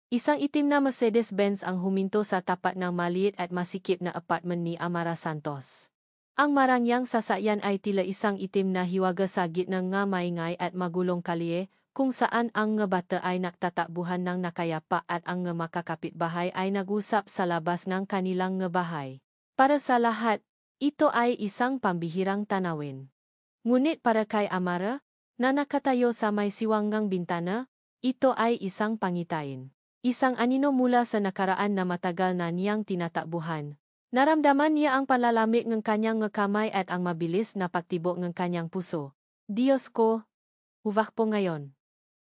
Isang itim na Mercedes-Benz ang huminto sa tapat ng maliit at masikip na apartment ni Amara Santos. Ang marangyang sasakyan ay tila isang itim na hiwaga sa gitna ng maingay at magulong kalye, kung saan ang nga bata ay nagtatakbuhan ng nakayapa at ang nga makakapitbahay ay nag-usap sa labas ng kanilang nga bahay. Para sa lahat, ito ay isang pambihirang tanawin. Ngunit para kay Amara, na nakatayo sa may siwangang bintana, ito ay isang pangitain. Isang anino mula sa nakaraan na matagal na niyang tinatakbuhan. Naramdaman niya ang palalamig ng kanyang kamay at ang mabilis na pagtibok ng kanyang puso. Diyos ko, huvak po ngayon.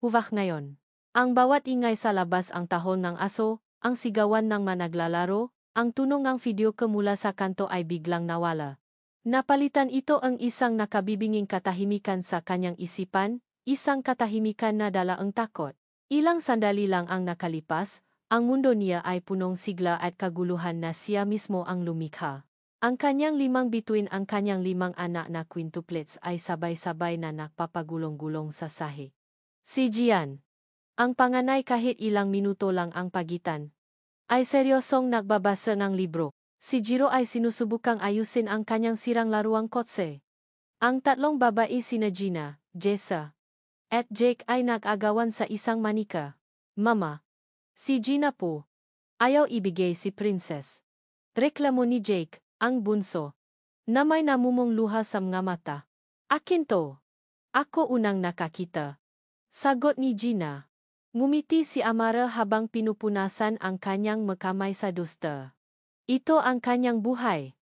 Huvak ngayon. Ang bawat ingay sa labas, ang tahol ng aso, ang sigawan ng managlalaro, ang tunog ng video mula sa kanto ay biglang nawala. Napalitan ito ang isang nakabibinging katahimikan sa kanyang isipan, isang katahimikan na dala ang takot. Ilang sandali lang ang nakalipas, ang mundo niya ay punong sigla at kaguluhan na siya mismo ang lumikha. Ang kanyang 5 bituin, ang kanyang 5 anak na quintuplets ay sabay-sabay na napapagulong-gulong sa sahi. Si Gian, ang panganay, kahit ilang minuto lang ang pagitan, ay seryosong nagbabasa ng libro. Si Jiro ay sinusubukang ayusin ang kanyang sirang laruang kotse. Ang tatlong babae, sina Gina, Jessa, at Jake ay nag-agawan sa isang manika. Mama, si Gina po, ayaw ibigay si Princess. Reklamo ni Jake, ang bunso, na may namumong luha sa mga mata. Akin to. Ako unang nakakita. Sagot ni Gina. Ngumiti si Amara habang pinupunasan ang kanyang makamay sa duster. Ito ang kanyang buhay.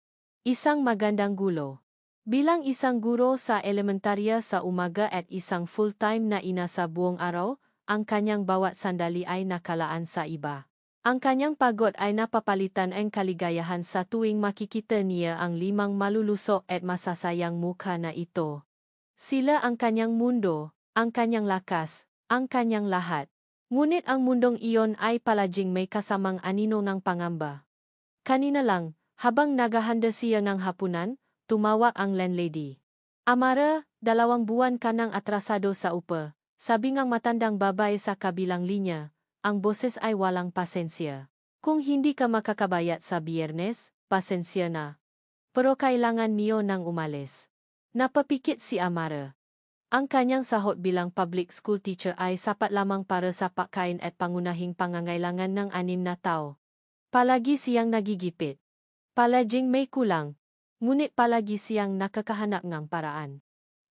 Isang magandang gulo. Bilang isang guro sa elementarya sa umaga at isang full-time na ina sa buong araw, ang kanyang bawat sandali ay nakalaan sa iba. Ang kanyang pagod ay napapalitan ang kaligayahan sa tuwing makikita niya ang 5 malulusok at masasayang mukha na ito. Sila ang kanyang mundo, ang kanyang lakas, ang kanyang lahat. Ngunit ang mundong iyon ay palaging may kasamang anino ng pangamba. Kanina lang, habang naghahanda siya ng hapunan, tumawag ang landlady. Amara, 2 buwan ka nang atrasado sa upa, sabi ng matandang babae sa kabilang linya. Ang boses ay walang pasensya. Kung hindi ka makakabayad sa Biyernes, pasensya na. Pero kailangan niyo nang umalis. Napapikit si Amara. Ang kanyang sahod bilang public school teacher ay sapat lamang para sa pagkain at pangunahing pangangailangan ng 6 na tao. Palagi siyang nagigipit. Palaging may kulang. Ngunit palagi siyang nakakahanap ng paraan.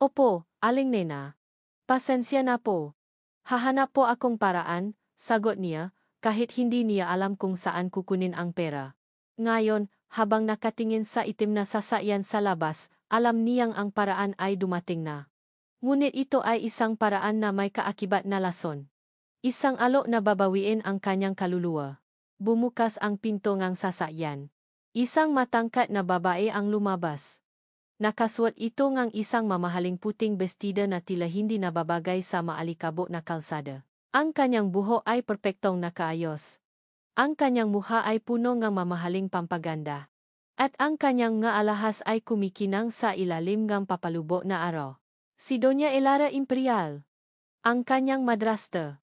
Opo, Aling Nena. Pasensya na po. Hahanap po akong paraan, sagot niya, kahit hindi niya alam kung saan kukunin ang pera. Ngayon, habang nakatingin sa itim na sasakyan sa labas, alam niyang ang paraan ay dumating na. Ngunit ito ay isang paraan na may kaakibat na lason. Isang alok na babawiin ang kanyang kaluluwa. Bumukas ang pinto ng sasakyan. Isang matangkat na babae ang lumabas. Nakasuot ito ng isang mamahaling puting bestida na tila hindi nababagay sa maalikabok na kalsada. Ang kanyang buhok ay perpektong nakaayos. Ang kanyang mukha ay puno ng mamahaling pampaganda. At ang kanyang nga alahas ay kumikinang sa ilalim ng papalubok na araw. Si Doña Elara Imperial, ang kanyang madrasta.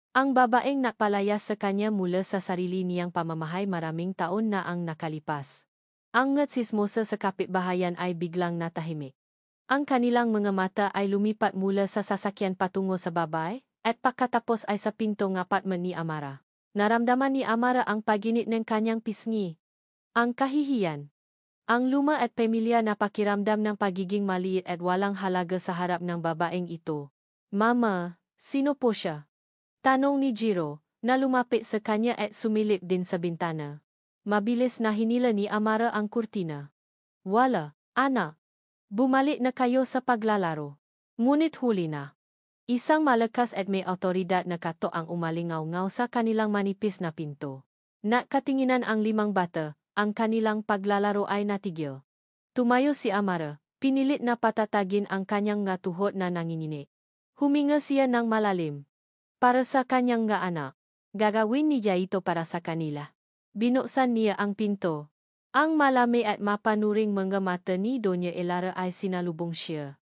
Ang babaeng nakpalayas sa kanya mula sa sarili niyang pamamahay maraming taon na ang nakalipas. Ang tsismosa sa kapitbahayan ay biglang natahimik. Ang kanilang mga mata ay lumipat mula sa sasakyan patungo sa babae, at pagkatapos ay sa pinto ng apartment ni Amara. Naramdaman ni Amara ang paginit ng kanyang pisngi. Ang kahihiyan. Ang luma at pamilya na pakiramdam ng pagiging maliit at walang halaga sa harap ng babaeng ito. Mama, sino po siya? Tanong ni Jiro, na lumapit sa kanya at sumilip din sa bintana. Mabilis na hinila ni Amara ang kurtina. Wala, anak. Bumalik na kayo sa paglalaro. Ngunit huli na. Isang malakas at may otoridad na kato ang umalingaw-ngaw sa kanilang manipis na pinto. Nakatinginan ang 5 bata, ang kanilang paglalaro ay natigil. Tumayo si Amara, pinilit na patatagin ang kanyang nga tuhod na nanginginig. Huminga siya ng malalim. Para sa kanyang nga anak, gagawin niya ito para sa kanila. Binuksan niya ang pinto. Ang malami at mapanuring mga mata ni Doña Elara ay sinalubong siya.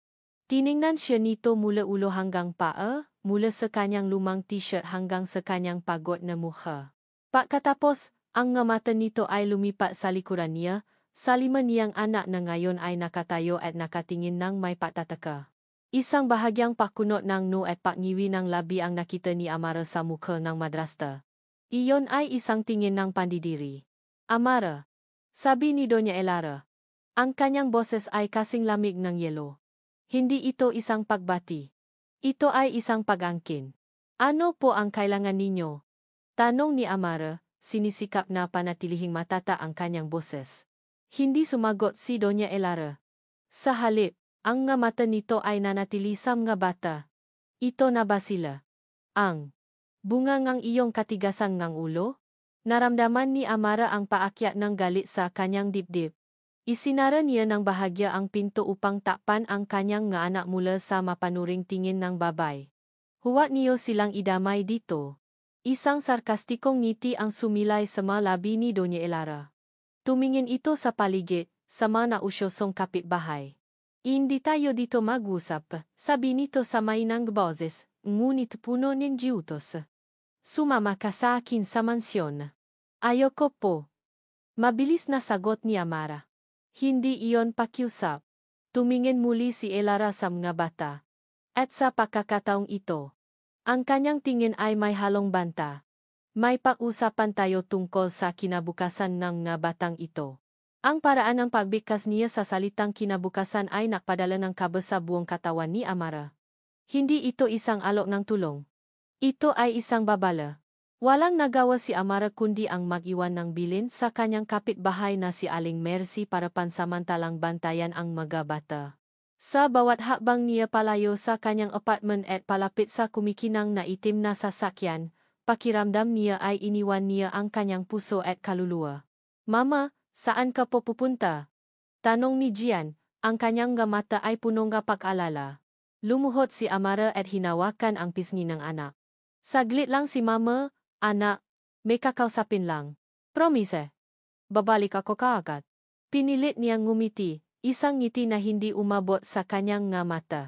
Tiningnan siya nito mula ulo hanggang paa, mula sa kanyang lumang t-shirt hanggang sa kanyang pagod na mukha. Pagkatapos, ang nga mata nito ay lumipat sa likuran niya, sa lima niyang anak na ngayon ay nakatayo at nakatingin ng may patataka. Isang bahagyang pakunot ng no at pakngiwi ng labi ang nakita ni Amara sa mukha ng madrasta. Iyon ay isang tingin ng pandidiri. Amara, sabi ni Doña Elara. Ang kanyang boses ay kasing lamig ng yelo. Hindi ito isang pagbati. Ito ay isang pag-angkin. Ano po ang kailangan ninyo? Tanong ni Amara, sinisikap na panatilihing matata ang kanyang boses. Hindi sumagot si Doña Elara. Sa halip, ang nga mata nito ay nanatili sa mga bata. Ito na ba sila? Ang bunga ngang iyong katigasan ngang ulo? Naramdaman ni Amara ang paakyat ng galit sa kanyang dibdib. Isinara niya ng bahagya ang pinto upang takpan ang kanyang nga anak mula sa mapanuring tingin ng babay. Huwag niyo silang idamay dito. Isang sarkastikong ngiti ang sumilay sa mga labi ni Doña Elara. Tumingin ito sa paligid, sa mga nausyosong kapitbahay. Hindi tayo dito mag-usap, sabi nito sa mainang boses, ngunit puno ng giutos. Sumama ka sa akin sa mansyon. Ayoko po. Mabilis na sagot ni Amara. Hindi iyon pakiusap. Tumingin muli si Elara sa mga bata. At sa pagkakataong ito, ang kanyang tingin ay may halong banta. May pag-usapan tayo tungkol sa kinabukasan ng mga batang ito. Ang paraan ng pagbigkas niya sa salitang kinabukasan ay nakpadala ng kaba sa buong katawan ni Amara. Hindi ito isang alok ng tulong. Ito ay isang babala. Walang nagawa si Amara kundi ang mag-iwan ng bilin sa kanyang kapitbahay na si Aling Mercy para pansamantalang bantayan ang mga bata. Sa bawat hakbang niya palayo sa kanyang apartment at palapit sa kumikinang na itim na sasakyan, pakiramdam niya ay iniwan niya ang kanyang puso at kaluluwa. Mama, saan ka po pupunta? Tanong ni Gian, ang kanyang mata ay punong pag-alala. Lumuhod si Amara at hinawakan ang pisngi ng anak. Saglit lang si Mama, anak, may kakausapin lang. Promise. Babalik ako kaagad. Pinilit niyang ngumiti, isang ngiti na hindi umabot sa kanyang nga mata.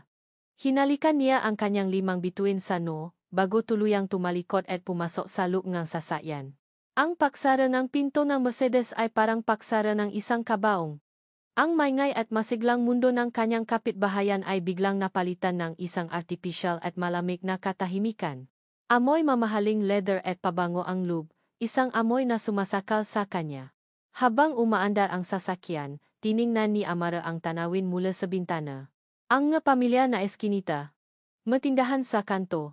Hinalikan niya ang kanyang limang bituin sa no, bago tuluyang tumalikod at pumasok sa loob ng sasakyan. Ang paksara ng pinto ng Mercedes ay parang paksara ng isang kabaong. Ang maingay at masiglang mundo ng kanyang kapitbahayan ay biglang napalitan ng isang artificial at malamig na katahimikan. Amoy mamahaling leather at pabango ang lube, isang amoy na sumasakal sa kanya. Habang umaandar ang sasakyan, tiningnan ni Amara ang tanawin mula sa bintana. Ang nga pamilya na eskinita, matindahan sa kanto,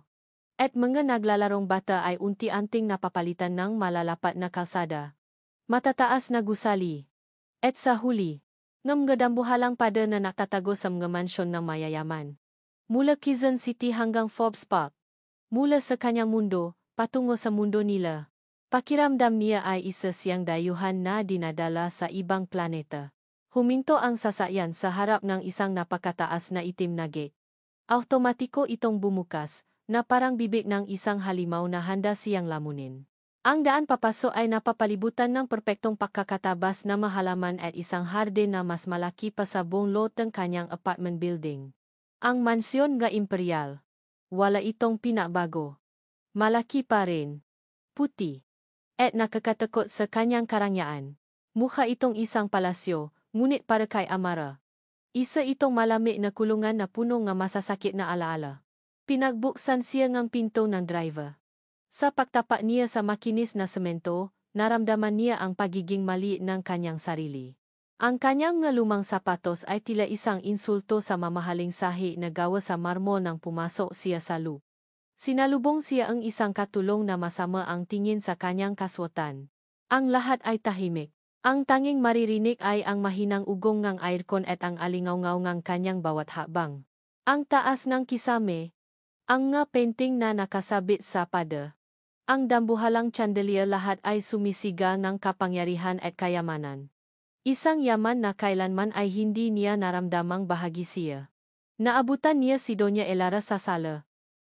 at mga naglalarong bata ay unti-anting napapalitan ng malalapat na kalsada. Matataas na gusali. At sa huli, ngamgadambuhalang pada na nakatago sa mga mansyon ng mayayaman. Mula Quezon City hanggang Forbes Park. Mula sa kanyang mundo, patungo sa mundo nila. Pakiramdam niya ay isa siyang dayuhan na dinadala sa ibang planeta. Huminto ang sasakyan sa harap ng isang napakataas na itim na gate. Automatiko itong bumukas, na parang bibig ng isang halimaw na handa siyang lamunin. Ang daan papasok ay napapalibutan ng perpektong pagkakatabas na mahalaman at isang hardin na mas malaki pa sa buong lot ng kanyang apartment building. Ang mansyon nga imperial. Wala itong pinabago. Malaki pa rin. Puti. At nakakatakot sa kanyang karangyaan. Mukha itong isang palasyo, ngunit para kay Amara. Isa itong malamig na kulungan na puno ng masasakit na alaala. Pinagbuksan siya ng pinto ng driver. Sa pagtapak niya sa makinis na semento, naramdaman niya ang pagiging maliit ng kanyang sarili. Ang kanyang nga lumang sapatos ay tila isang insulto sa mamahaling sahi na gawa sa marmol nang pumasok siya sa loop. Sinalubong siya ang isang katulong na masama ang tingin sa kanyang kaswatan. Ang lahat ay tahimik. Ang tanging maririnig ay ang mahinang ugong ng aircon at ang alingaw-ngaw ng kanyang bawat hakbang. Ang taas ng kisame, ang nga painting na nakasabit sa pada. Ang dambuhalang chandelier lahat ay sumisiga ng kapangyarihan at kayamanan. Isang yaman na kailanman ay hindi niya naramdamang bahagi siya. Naabutan niya si Doña Elara sa sala.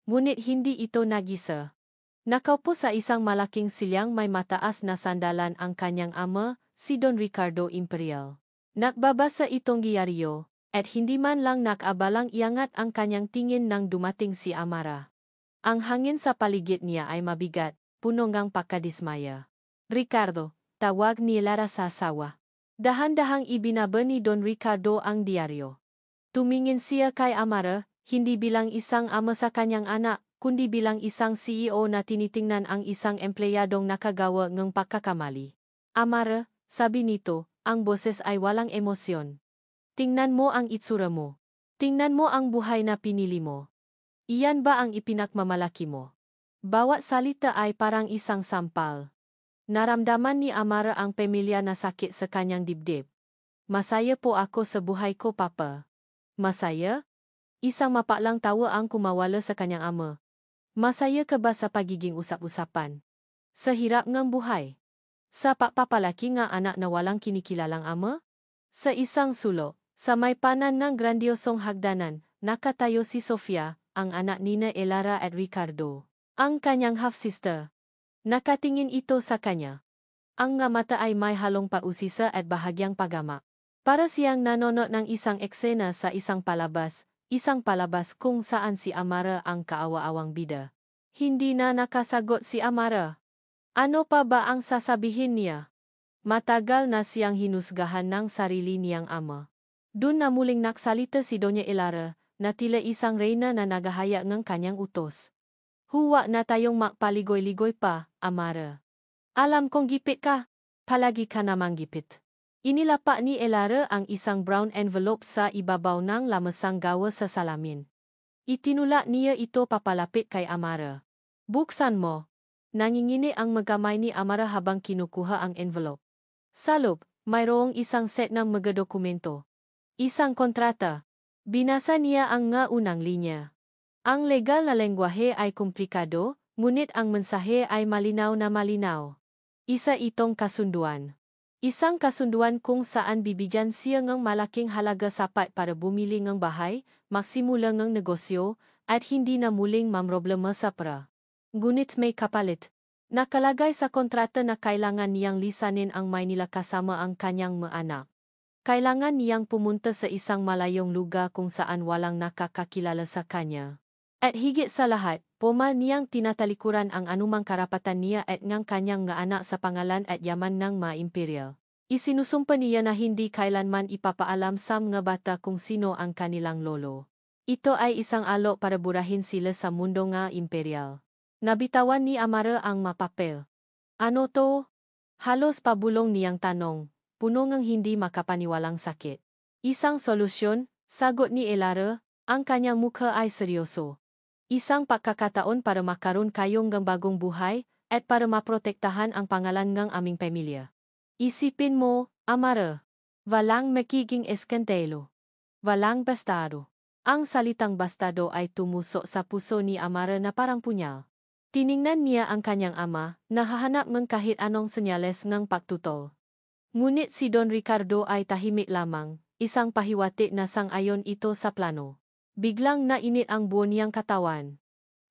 Ngunit hindi ito nagisa. Nakaupo sa isang malaking silyang may mataas na sandalan ang kanyang ama, si Don Ricardo Imperial. Nagbabasa itong giyaryo, at hindi man lang nakabalang iangat ang kanyang tingin nang dumating si Amara. Ang hangin sa paligid niya ay mabigat, puno ngang pagkadismaya. Ricardo, tawag ni Lara sa asawa. Dahan-dahang ibinaba ni Don Ricardo ang diaryo. Tumingin siya kay Amara, hindi bilang isang ama sa kanyang anak, kundi bilang isang CEO na tinitingnan ang isang empleyadong nakagawa ng pagkakamali. Amara, sabi nito, ang boses ay walang emosyon. Tingnan mo ang itsura mo. Tingnan mo ang buhay na pinili mo. Iyan ba ang ipinagmamalaki mo? Bawat salita ay parang isang sampal. Naramdaman ni Amara ang pamilya na sakit sa kanyang dibdib. Masaya po ako sa buhay ko, Papa. Masaya? Isang mapaklang tawa ang kumawala sa kanyang ama. Masaya ka ba sa pagiging usap-usapan? Sa hirap ng buhay? Sa pagpapalaki ng anak na walang kinikilalang ama? Sa isang sulok, sa may panan ng grandiosong hagdanan, nakatayo si Sofia, ang anak nina Elara at Ricardo. Ang kanyang half-sister. Nakatingin ito sa kanya. Ang nga mata ay may halong pausisa at bahagyang pagama. Para siyang nanonood ng isang eksena sa isang palabas kung saan si Amara ang kaawa-awang bida. Hindi na nakasagot si Amara. Ano pa ba ang sasabihin niya? Matagal na siyang hinusgahan ng sarili niyang ama. Doon na muling naksalita si Doña Elara, na tila isang reyna na nagahaya ng kanyang utos. Huwag na tayong magpaligoy-ligoy pa, Amara. Alam kong gipit ka. Palagi ka namang gipit. Inilapa ni Elara ang isang brown envelope sa ibabaw ng lamasang gawa sa salamin. Itinula niya ito papalapit kay Amara. Buksan mo. Nangingini ang magkamay ni Amara habang kinukuha ang envelope. Sa loob, mayroong isang set ng mga dokumento. Isang kontrata. Binasa niya ang nga unang linya. Ang legal na lengguwahe ay komplikado, ngunit ang mensahe ay malinaw na malinaw. Isa itong kasunduan. Isang kasunduan kung saan bibigyan siya ng malaking halaga sapat para bumili ng bahay, magsimula ng negosyo, at hindi na muling mamroblema sa pera. Ngunit may kapalit. Nakalagay sa kontrata na kailangan niyang lisanin ang Maynila kasama ang kanyang mga anak. Kailangan niyang pumunta sa isang malayong lugar kung saan walang nakakakilala sa kanya. At higit sa lahat, poma niyang tinatalikuran ang anumang karapatan niya at ng kanyang nga anak sa pangalan at yaman ng mga imperial. Isinusumpa niya na hindi kailanman ipapaalam sa mga bata kung sino ang kanilang lolo. Ito ay isang alok para burahin sila sa mundo nga imperial. Nabitawan ni Amara ang mapapel. Ano to? Halos pabulong niyang tanong, puno ng hindi makapaniwalang sakit. Isang solusyon, sagot ni Elara, ang kanyang mukha ay seryoso. Isang pagkakataon para makaroon kayong ng bagong buhay at para maprotektahan ang pangalan ng aming pamilya. Isipin mo, Amara. Walang magiging eskandalo. Walang bastado. Ang salitang bastado ay tumusok sa puso ni Amara na parang punyal. Tiningnan niya ang kanyang ama, nahahanap ng kahit anong senyales ng pagtutol. Ngunit si Don Ricardo ay tahimik lamang, isang pahiwatig na sang-ayon ito sa plano. Biglang nainit ang buo niyang katawan.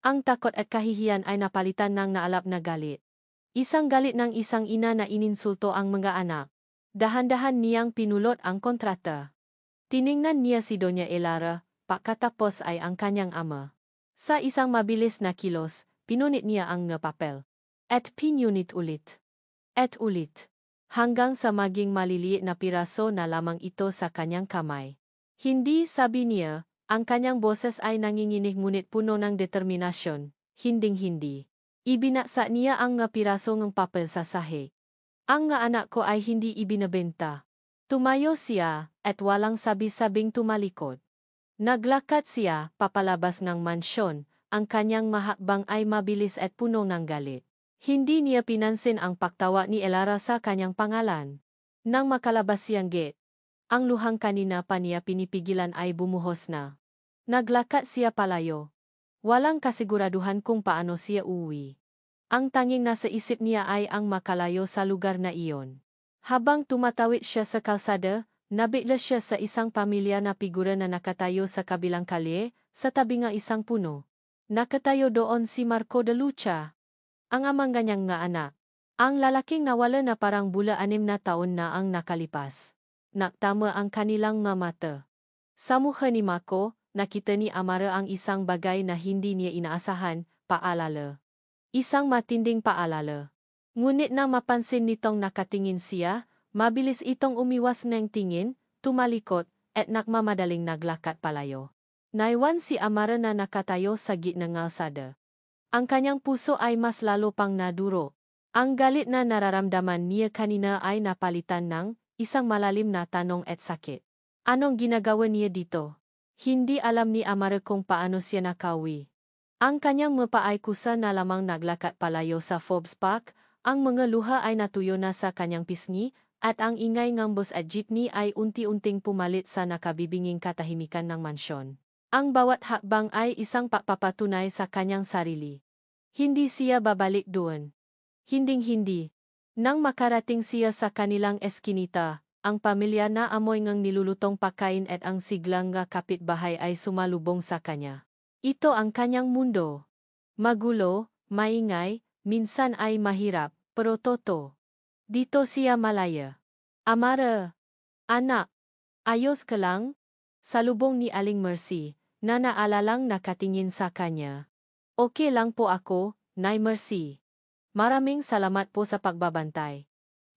Ang takot at kahihiyan ay napalitan ng naalap na galit. Isang galit ng isang ina na ininsulto ang mga anak. Dahan-dahan niyang pinulot ang kontrata. Tiningnan niya si Doña Elara, pagkatapos ay ang kanyang ama. Sa isang mabilis na kilos, pinunit niya ang nga papel. At pinunit ulit. At ulit. Hanggang sa maging maliliit na piraso na lamang ito sa kanyang kamay. Hindi, sabi niya, ang kanyang boses ay nanginginig ngunit puno ng determinasyon, hinding-hindi. Ibinaksa niya ang nga piraso ng papel sa sahig. Ang nga anak ko ay hindi ibinabenta. Tumayo siya, at walang sabi-sabing tumalikod. Naglakad siya, papalabas ng mansyon, ang kanyang mahakbang ay mabilis at puno ng galit. Hindi niya pinansin ang pagtawa ni Elara sa kanyang pangalan. Nang makalabas siyang gate, ang luhang kanina pa niya pinipigilan ay bumuhos na. Naglakad siya palayo. Walang kasiguraduhan kung paano siya uwi. Ang tanging nasa isip niya ay ang makalayo sa lugar na iyon. Habang tumatawid siya sa kalsada, nabigla siya sa isang pamilya na figura na nakatayo sa kabilang kalye, sa tabi ng isang puno. Nakatayo doon si Marco de Lucha, ang amang ganyang nga anak. Ang lalaking nawala na parang bula 6 na taon na ang nakalipas. Naktama ang kanilang mga mata. Sa mukha ni Mako, nakita ni Amara ang isang bagay na hindi niya inaasahan, paalala. Isang matinding paalala. Ngunit nang mapansin nitong nakatingin siya, mabilis itong umiwas ng tingin, tumalikod, at nagmamadaling naglakad palayo. Naiwan si Amara na nakatayo sa gitna ng kalsada. Ang kanyang puso ay mas lalo pang naduro. Ang galit na nararamdaman niya kanina ay napalitan ng isang malalim na tanong at sakit. Anong ginagawa niya dito? Hindi alam ni Amara kung paano siya nakauwi. Ang kanyang mapa ay kusa na lamang naglakad palayo sa Forbes Park, ang mga luha ay natuyo na sa kanyang pisngi, at ang ingay ng bus at jeepney ay unti-unting pumalit sa nakabibinging katahimikan ng mansyon. Ang bawat hakbang ay isang papatunay sa kanyang sarili. Hindi siya babalik doon. Hinding-hindi. Nang makarating siya sa kanilang eskinita, ang pamilya na amoy ngang nilulutong pagkain at ang siglang nga kapitbahay ay sumalubong sa kanya. Ito ang kanyang mundo. Magulo, maingay, minsan ay mahirap, pero totoo. Dito siya malaya. Amara. Anak. Ayos ka lang? Salubong ni Aling Mercy, na naalalang nakatingin sa kanya. Okay lang po ako, Nay Mercy. Maraming salamat po sa pagbabantay.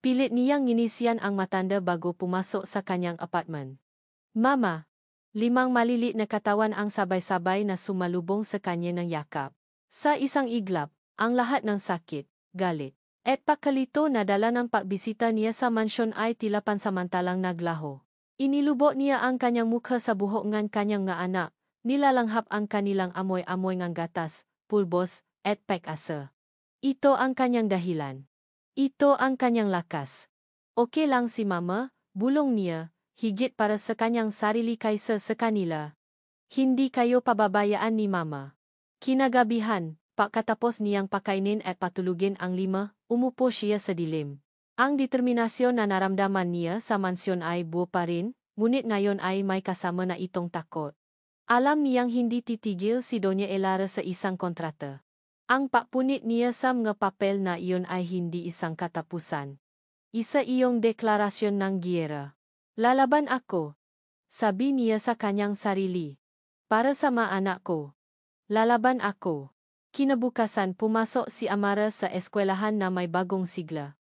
Pilit niyang nginisian ang matanda bago pumasok sa kanyang apartment. Mama. 5 maliliit na katawan ang sabay-sabay na sumalubong sa kanya ng yakap. Sa isang iglap, ang lahat ng sakit, galit, at pakalito na dala ng pagbisita niya sa mansyon ay tila pansamantalang naglaho. Inilubo niya ang kanyang mukha sa buhok ng kanyang nga anak, nilalanghap ang kanilang amoy-amoy ng gatas, pulbos, at pag-asa. Ito ang kanyang dahilan. Ito ang kanyang lakas. Okay lang si Mama, bulong niya, higit para sa kanyang sarili kaysa sa kanila. Hindi kayo pababayaan ni Mama. Kinagabihan, pagkatapos niyang pakainin at patulugin ang 5, umupo siya sa dilim. Ang determinasyon na naramdaman niya sa mansyon ay buo pa rin, ngunit ngayon ay may kasama na itong takot. Alam niyang hindi titigil si Doña Elara sa isang kontrata. Ang papunit niya sa mga papel na iyon ay hindi isang katapusan. Isa iyong deklarasyon ng giyera. Lalaban ako. Sabi niya sa kanyang sarili. Para sa mga anak ko. Lalaban ako. Kinabukasan pumasok si Amara sa eskwelahan na may bagong sigla.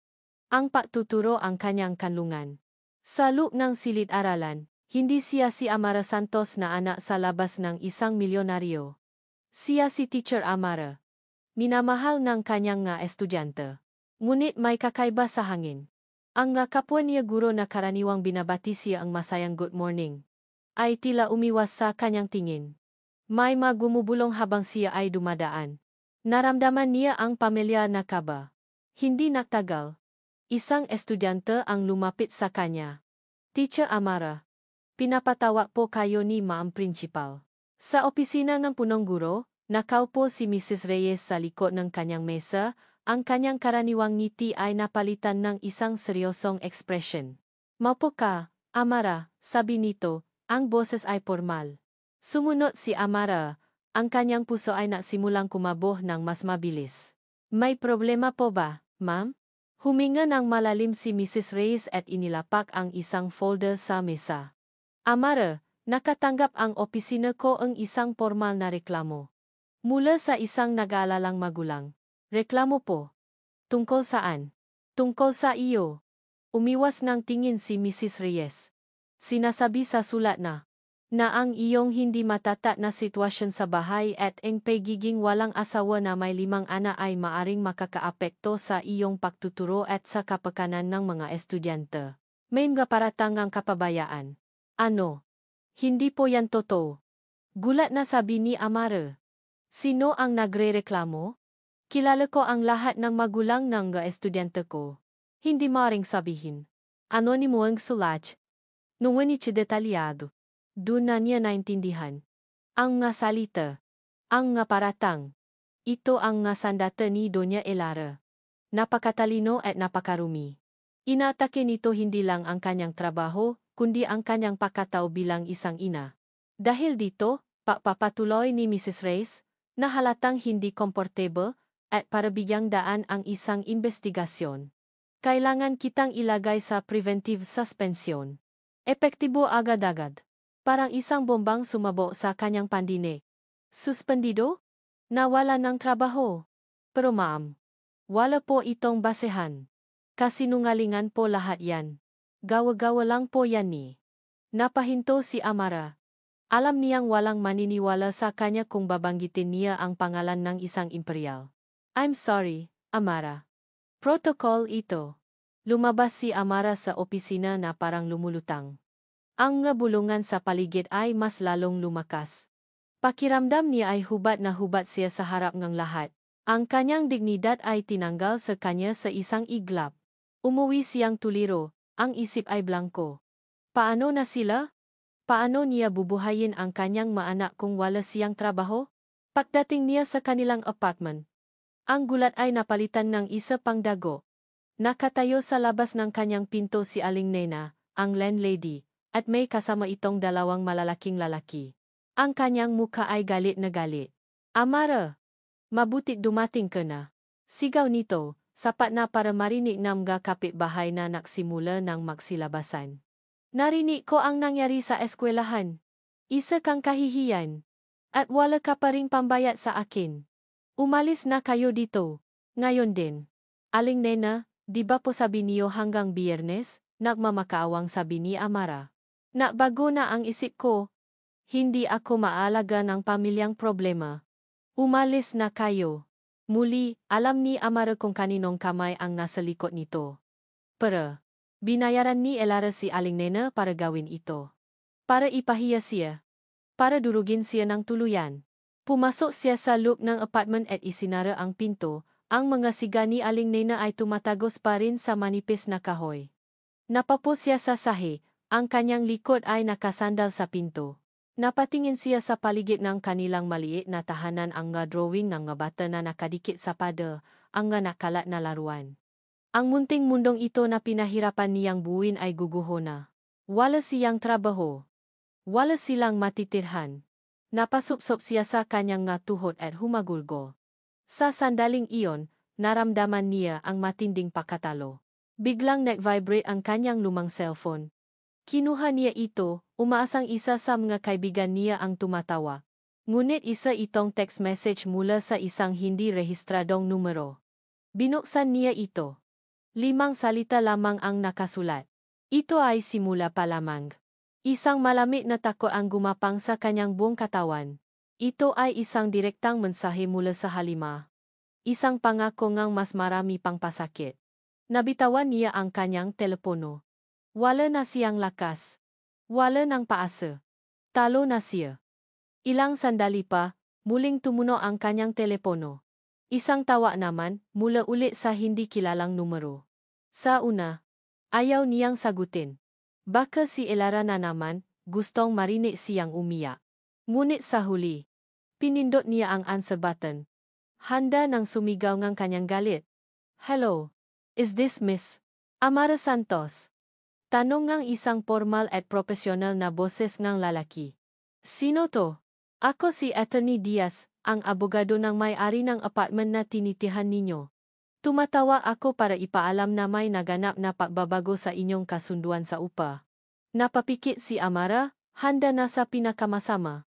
Ang pagtuturo ang kanyang kanlungan. Sa loob ng silid-aralan, hindi siya si Amara Santos na anak sa labas ng isang milyonaryo. Siya si Teacher Amara. Minamahal ng kanyang nga estudyante. Ngunit may kakaiba sa hangin. Ang nga kapwa niya guro na karaniwang binabati siya ang masayang good morning, ay tila umiwas sa kanyang tingin. May magumubulong habang siya ay dumadaan. Naramdaman niya ang pamilyar na kaba. Hindi nagtagal. Isang estudyante ang lumapit sa kanya. Teacher Amara. Pinapatawag po kayo ni Ma'am Principal. Sa opisina ng punong guro, nakaupo si Mrs. Reyes sa likod ng kanyang mesa. Ang kanyang karaniwang ngiti ay napalitan ng isang seryosong ekspresyon. Maupo ka, Amara, sabi nito, ang boses ay formal. Sumunod si Amara, ang kanyang puso ay nasimulang kumaboh ng mas mabilis. May problema po ba, ma'am? Huminga ng malalim si Mrs. Reyes at inilapak ang isang folder sa mesa. Amara, nakatanggap ang opisina ko ang isang formal na reklamo. Mula sa isang nag-aalalang magulang. Reklamo po. Tungkol saan? Tungkol sa iyo. Umiwas ng tingin si Mrs. Reyes. Sinasabi sa sulat na ang iyong hindi matata na sitwasyon sa bahay at ang pagiging walang asawa na may 5 anak ay maaring makakaapekto sa iyong pagtuturo at sa kapakanan ng mga estudyante. May mga paratangang kapabayaan. Ano? Hindi po yan totoo. Gulat na sabi ni Amara. Sino ang nagrereklamo? Kilala ko ang lahat ng magulang ng estudyante ko. Hindi maaaring sabihin. Anonimo ang sulat. Ngunit detalyado. Doon na niya naintindihan. Ang nga salita. Ang nga paratang. Ito ang nga sandata ni Doña Elara. Napakatalino at napakarumi. Inatake nito hindi lang ang kanyang trabaho, kundi ang kanyang pagkatao bilang isang ina. Dahil dito, papatuloy ni Mrs. Reyes, na halatang hindi komportable, at para bigyang daan ang isang investigasyon. Kailangan kitang ilagay sa preventive suspension. Epektibo agad-agad. Parang isang bombang sumabog sa kanyang pandinig. Suspendido? Nawala ng trabaho. Pero ma'am, wala po itong basehan. Kasinungalingan po lahat yan. Gawa-gawa lang po yan ni. Napahinto si Amara. Alam niyang walang maniniwala sa kanya kung babanggitin niya ang pangalan ng isang imperial. I'm sorry, Amara. Protocol ito. Lumabas si Amara sa opisina na parang lumulutang. Ang nga bulungan sa paligid ay mas lalong lumakas. Pakiramdam niya ay hubat na hubat siya sa harap ng lahat. Ang kanyang dignidad ay tinanggal sa kanya sa isang iglap. Umuwi siyang tuliro, ang isip ay blanko. Paano na sila? Paano niya bubuhayin ang kanyang maanak kung wala siyang trabaho? Pagdating niya sa kanilang apartment, ang gulat ay napalitan ng isa pang dago. Nakatayo sa labas ng kanyang pinto si Aling Nena, ang landlady, at may kasama itong dalawang malalaking lalaki. Ang kanyang mukha ay galit na galit. Amara, mabuti dumating ka na. Sigaw nito, sapat na para marinig ng mga kapitbahay na nagsimula ng magsilabasan. Narinig ko ang nangyari sa eskwelahan. Isa kang kahihiyan. At wala ka pa ring pambayad sa akin. Umalis na kayo dito. Ngayon din. Aling Nena, di ba po sabi niyo hanggang Biyernes? Nagmamakaawang sabi ni Amara. Nabago na ang isip ko. Hindi ako maalaga ng pamilyang problema. Umalis na kayo. Muli, alam ni Amara kung kaninong kamay ang nasa likod nito. Pero, binayaran ni Elara si Aling Nena para gawin ito. Para ipahiya siya. Para durugin siya ng tuluyan. Pumasok siya sa loob ng apartment at isinara ang pinto. Ang mga siga ni Aling Nena ay tumatagos pa rin sa manipis na kahoy. Napapos siya sa sahi. Ang kanyang likod ay nakasandal sa pinto. Napatingin siya sa paligid ng kanilang maliit na tahanan, ang nga drawing ng nga bata na nakadikit sa pada, ang nga nakalat na laruan. Ang munting mundong ito na pinahirapan niyang buuin ay guguho na. Wala siyang trabaho. Wala silang matitirhan. Napasupsop siya sa kanyang nga tuhod at humagulgo. Sa sandaling iyon, naramdaman niya ang matinding pakatalo. Biglang nag-vibrate ang kanyang lumang cellphone. Kinuha niya ito, umaasang isa sa mga kaibigan niya ang tumatawa. Ngunit isa itong text message mula sa isang hindi rehistradong numero. Binuksan niya ito. 5 salita lamang ang nakasulat. Ito ay simula pa lamang. Isang malamig na takot ang gumapang sa kanyang buong katawan. Ito ay isang direktang mensahe mula sa halima. Isang pangako ngang mas marami pang pasakit. Nabitawan niya ang kanyang telepono. Wala na siyang lakas. Wala ng paasa. Talo na siya. Ilang sandali pa, muling tumuno ang kanyang telepono. Isang tawa naman, mula ulit sa hindi kilalang numero. Sa una, ayaw niyang sagutin. Baka si Elara na naman, gustong marinig siyang umiyak. Ngunit sa huli, pinindot niya ang answer button. Handa nang sumigaw ng kanyang galit. Hello, is this Miss Amara Santos? Tanong ngang isang formal at profesional na boses ng lalaki. Sino to? Ako si Attorney Diaz, ang abogado ng may-ari ng apartment na tinitihan ninyo. Tumatawa ako para ipaalam na may naganap na pagbabago sa inyong kasunduan sa upa. Napapikit si Amara, handa na sa pinakamasama.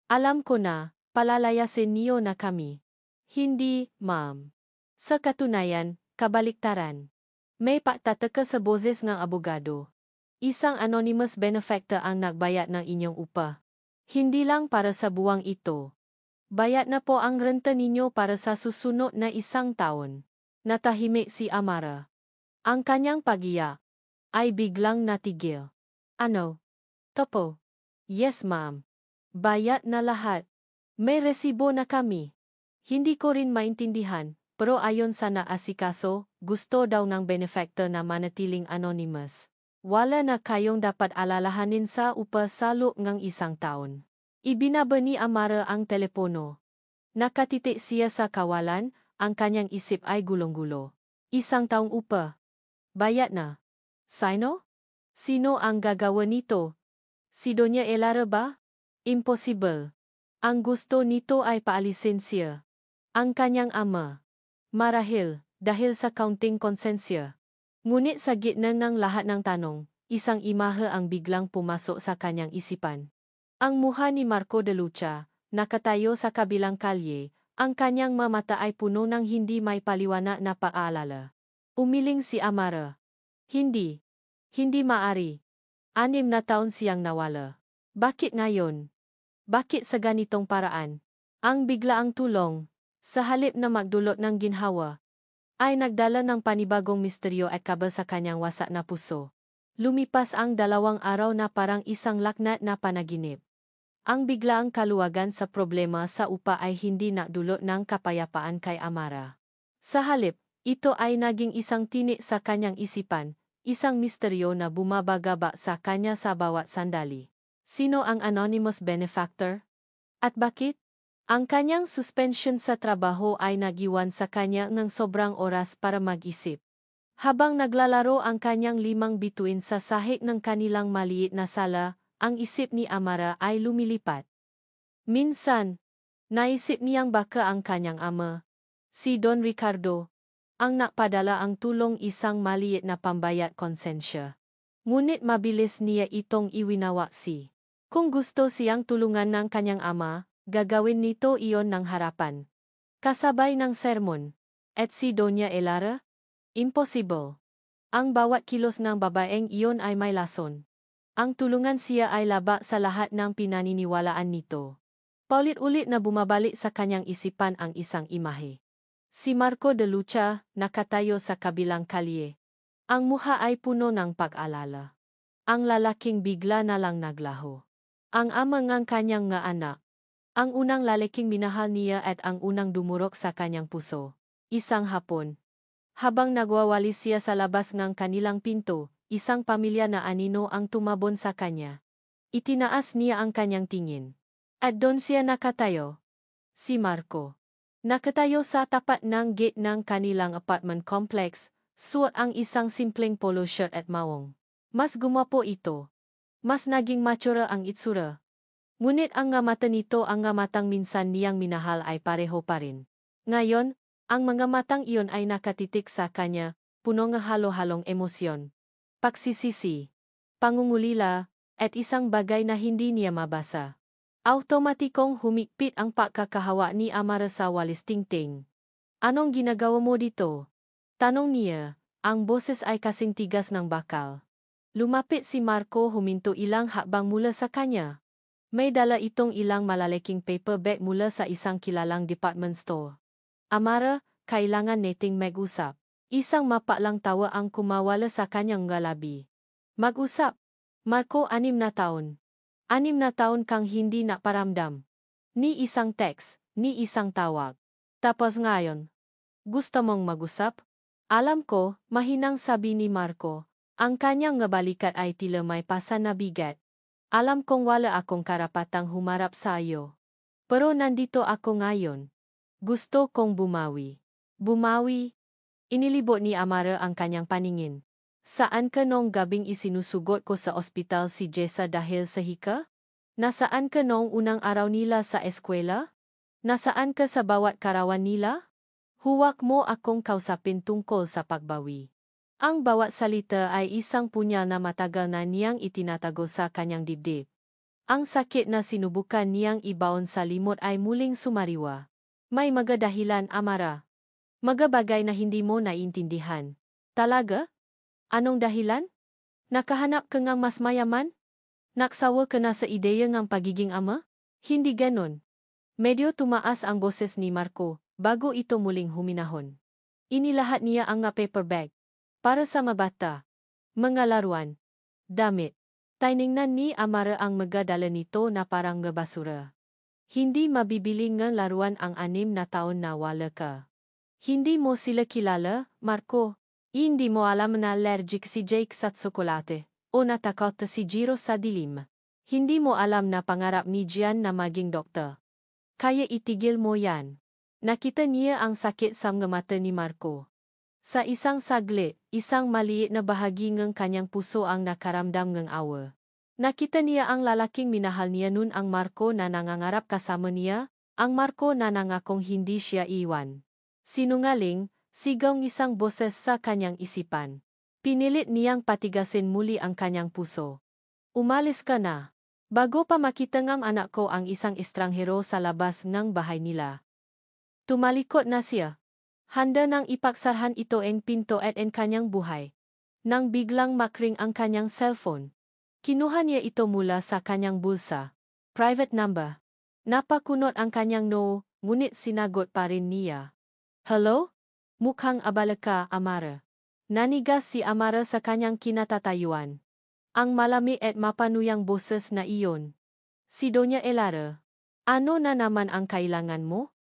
Alam ko na, palalayasin niyo na kami. Hindi, ma'am. Sa katunayan, kabaliktaran. May pagtataka sa boses ng abogado. Isang anonymous benefactor ang nagbayad ng inyong upa. Hindi lang para sa buwang ito. Bayad na po ang renta ninyo para sa susunod na 1 taon. Natahimik si Amara. Ang kanyang pagiya ay biglang natigil. Ano? Topo? Yes, ma'am. Bayad na lahat. May resibo na kami. Hindi ko rin maintindihan, pero ayon sa naasikaso, gusto daw ng benefactor na manatiling anonymous. Wala na kayong dapat alalahanin sa upa sa loob ng 1 taon. Ibinaba ni Amara ang telepono. Nakatitik siya sa kawalan, ang kanyang isip ay gulong-gulo. 1 taong upa. Bayad na. Sino? Sino ang gagawa nito? Si Doña Elara ba? Impossible. Ang gusto nito ay paalisin siya. Ang kanyang ama. Marahil, dahil sa counting konsensya. Ngunit sa gitna ng lahat ng tanong, isang imahe ang biglang pumasok sa kanyang isipan. Ang mukha ni Marco de Lucha, nakatayo sa kabilang kalye, ang kanyang mga mata ay puno ng hindi may paliwanag na paalala. Umiling si Amara. Hindi. Hindi maari. 6 na taon siyang nawala. Bakit ngayon? Bakit sa ganitong paraan? Ang biglaang tulong, sa halip na magdulot ng ginhawa, ay nagdala ng panibagong misteryo at kaba sa kanyang wasak na puso. Lumipas ang 2 araw na parang isang laknat na panaginip. Ang biglaang kaluwagan sa problema sa upa ay hindi nagdulot ng kapayapaan kay Amara. Sa halip, ito ay naging isang tinik sa kanyang isipan, isang misteryo na bumabagaba sa kanya sa bawat sandali. Sino ang anonymous benefactor? At bakit? Ang kanyang suspension sa trabaho ay nagiwan sa kanya ng sobrang oras para mag-isip. Habang naglalaro ang kanyang 5 bituin sa sahig ng kanilang maliit na sala, ang isip ni Amara ay lumilipat. Minsan, naisip niyang baka ang kanyang ama, si Don Ricardo, ang napadala ang tulong isang maliit na pambayad konsensya. Ngunit mabilis niya itong iwinawaksi. Kung gusto siyang tulungan ng kanyang ama, gagawin nito iyon ng harapan. Kasabay ng sermon. At si Doña Elara? Impossible. Ang bawat kilos ng babaeng iyon ay may lason. Ang tulungan siya ay laba sa lahat ng pinaniniwalaan nito. Paulit-ulit na bumabalik sa kanyang isipan ang isang imahe. Si Marco de Lucha, nakatayo sa kabilang kalye. Ang mukha ay puno ng pag-alala. Ang lalaking bigla na lang naglaho. Ang ama ng kanyang nga anak. Ang unang lalaking minahal niya at ang unang dumurok sa kanyang puso. Isang hapon. Habang nagwawalis siya sa labas ng kanilang pinto, isang pamilya na anino ang tumabon sa kanya. Itinaas niya ang kanyang tingin. At doon siya nakatayo. Si Marco. Nakatayo sa tapat ng gate ng kanilang apartment complex, suot ang isang simpleng polo shirt at mawong. Mas gumapo ito. Mas naging matsura ang itsura. Ngunit ang nga mata nito ang nga matang minsan niyang minahal ay pareho pa rin. Ngayon, ang mga matang iyon ay nakatitik sa kanya, puno ng halo-halong emosyon. Pagsisisi, pangungulila, at isang bagay na hindi niya mabasa. Automatikong humigpit ang pagkakahawa ni Amara sa walis tingting. Anong ginagawa mo dito? Tanong niya, ang boses ay kasing tigas ng bakal. Lumapit si Marco huminto ilang hakbang mula sa kanya. May dala itong ilang malalaking paper bag mula sa isang kilalang department store. Amara, kailangan nating mag-usap. Isang mapalang tawa ang kumawala sa kanyang ngalabi. Mag-usap. Marco, 6 na taon. 6 na taon kang hindi naparamdam. Ni isang text, ni isang tawag. Tapos ngayon, gusto mong mag-usap? Alam ko, mahinang sabi ni Marco. Ang kanyang ngabalikat ay tila may pasan na bigat. Alam kong wala akong karapatang humarap sa iyo. Pero nandito ako ngayon. Gusto kong bumawi. Bumawi? Inilibot ni Amara ang kanyang paningin. Saan ka nung gabing isinusugot ko sa ospital si Jessa dahil sa hika? Nasaan ka nung unang araw nila sa eskwela? Nasaan ka sa bawat karawan nila? Huwag mo akong kausapin tungkol sa pagbawi. Ang bawat salita ay isang punyal na matagal na niyang itinatago sa kanyang dibdib. Ang sakit na sinubukan niyang ibaon sa limot ay muling sumariwa. May mga dahilan, Amara. Mga bagay na hindi mo naiintindihan. Talaga? Anong dahilan? Nakahanap ka ngang mas mayaman? Naksawa ka na sa ideya ng pagiging ama? Hindi ganon. Medyo tumaas ang boses ni Marco, bago ito muling huminahon. Inilahat niya ang nga paper bag. Para sa mabata. Mga laruan. Damit. Tiningnan ni Amara ang magadala nito na parang nga basura. Hindi mabibili ng laruan ang 6 na taon na wala ka. Hindi mo sila kilala, Marco. Hindi mo alam na allergic si Jake sa tsokolate, o natakot si Jiro sa dilim. Hindi mo alam na pangarap ni Gian na maging doktor. Kaya itigil mo yan. Nakita niya ang sakit sa mga mata ni Marco. Sa isang saglit, isang maliit na bahagi ng kanyang puso ang nakaramdam ng awa. Nakita niya ang lalaking minahal niya nun ang Marco na nangangarap kasama niya, ang Marco na nangakong hindi siya iwan. Sinungaling, sigaw ng isang boses sa kanyang isipan. Pinilit niyang patigasin muli ang kanyang puso. Umalis ka na. Bago pa makita ng anak ko ang isang estranghero sa labas ng bahay nila. Tumalikod na siya. Handa nang ipaksarhan ito ang pinto at ang kanyang buhay. Nang biglang makring ang kanyang cellphone. Kinuha niya ito mula sa kanyang bulsa. Private number. Napakunot ang kanyang no, ngunit sinagot pa rin niya. Hello? Mukhang abala ka, Amara. Nanigas si Amara sa kanyang kinatatayuan. Ang malamig at mapanuyang boses na iyon. Si Doña Elara. Ano na naman ang kailangan mo?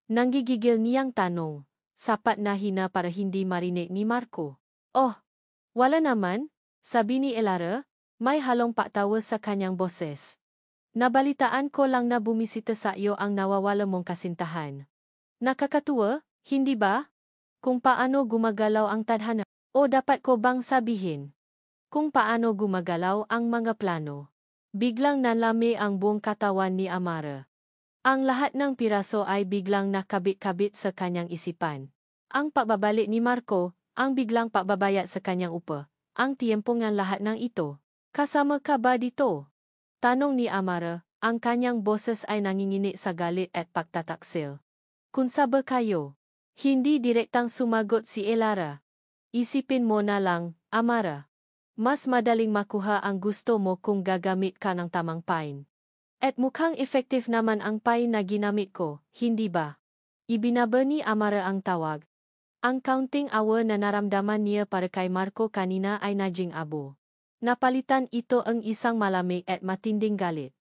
Nanggigigil niyang tanong. Sapat na hina para hindi marinig ni Marco. Oh, wala naman, sabi ni Elara, may halong patawa sa kanyang boses. Nabalitaan ko lang na bumisita sa iyo ang nawawala mong kasintahan. Nakakatuwa, hindi ba? Kung paano gumagalaw ang tadhana. O dapat ko bang sabihin? Kung paano gumagalaw ang mga plano. Biglang nalami ang buong katawan ni Amara. Ang lahat ng piraso ay biglang nakabit-kabit sa kanyang isipan. Ang pagbabalik ni Marco, ang biglang pagbabaya sa kanyang upa, ang tiyempo ng lahat ng ito. Kasama ka ba dito? Tanong ni Amara, ang kanyang boses ay nanginginig sa galit at pagtataksil. Kunsa ba kayo? Hindi direktang sumagot si Elara. Isipin mo na lang, Amara. Mas madaling makuha ang gusto mo kung gagamit ka ng tamang pain. At mukhang effective naman ang pain na ginamit ko, hindi ba? Ibinaba ni Amara ang tawag. Ang kaunting awa na naramdaman niya para kay Marco kanina ay naging abo. Napalitan ito ang isang malamig at matinding galit.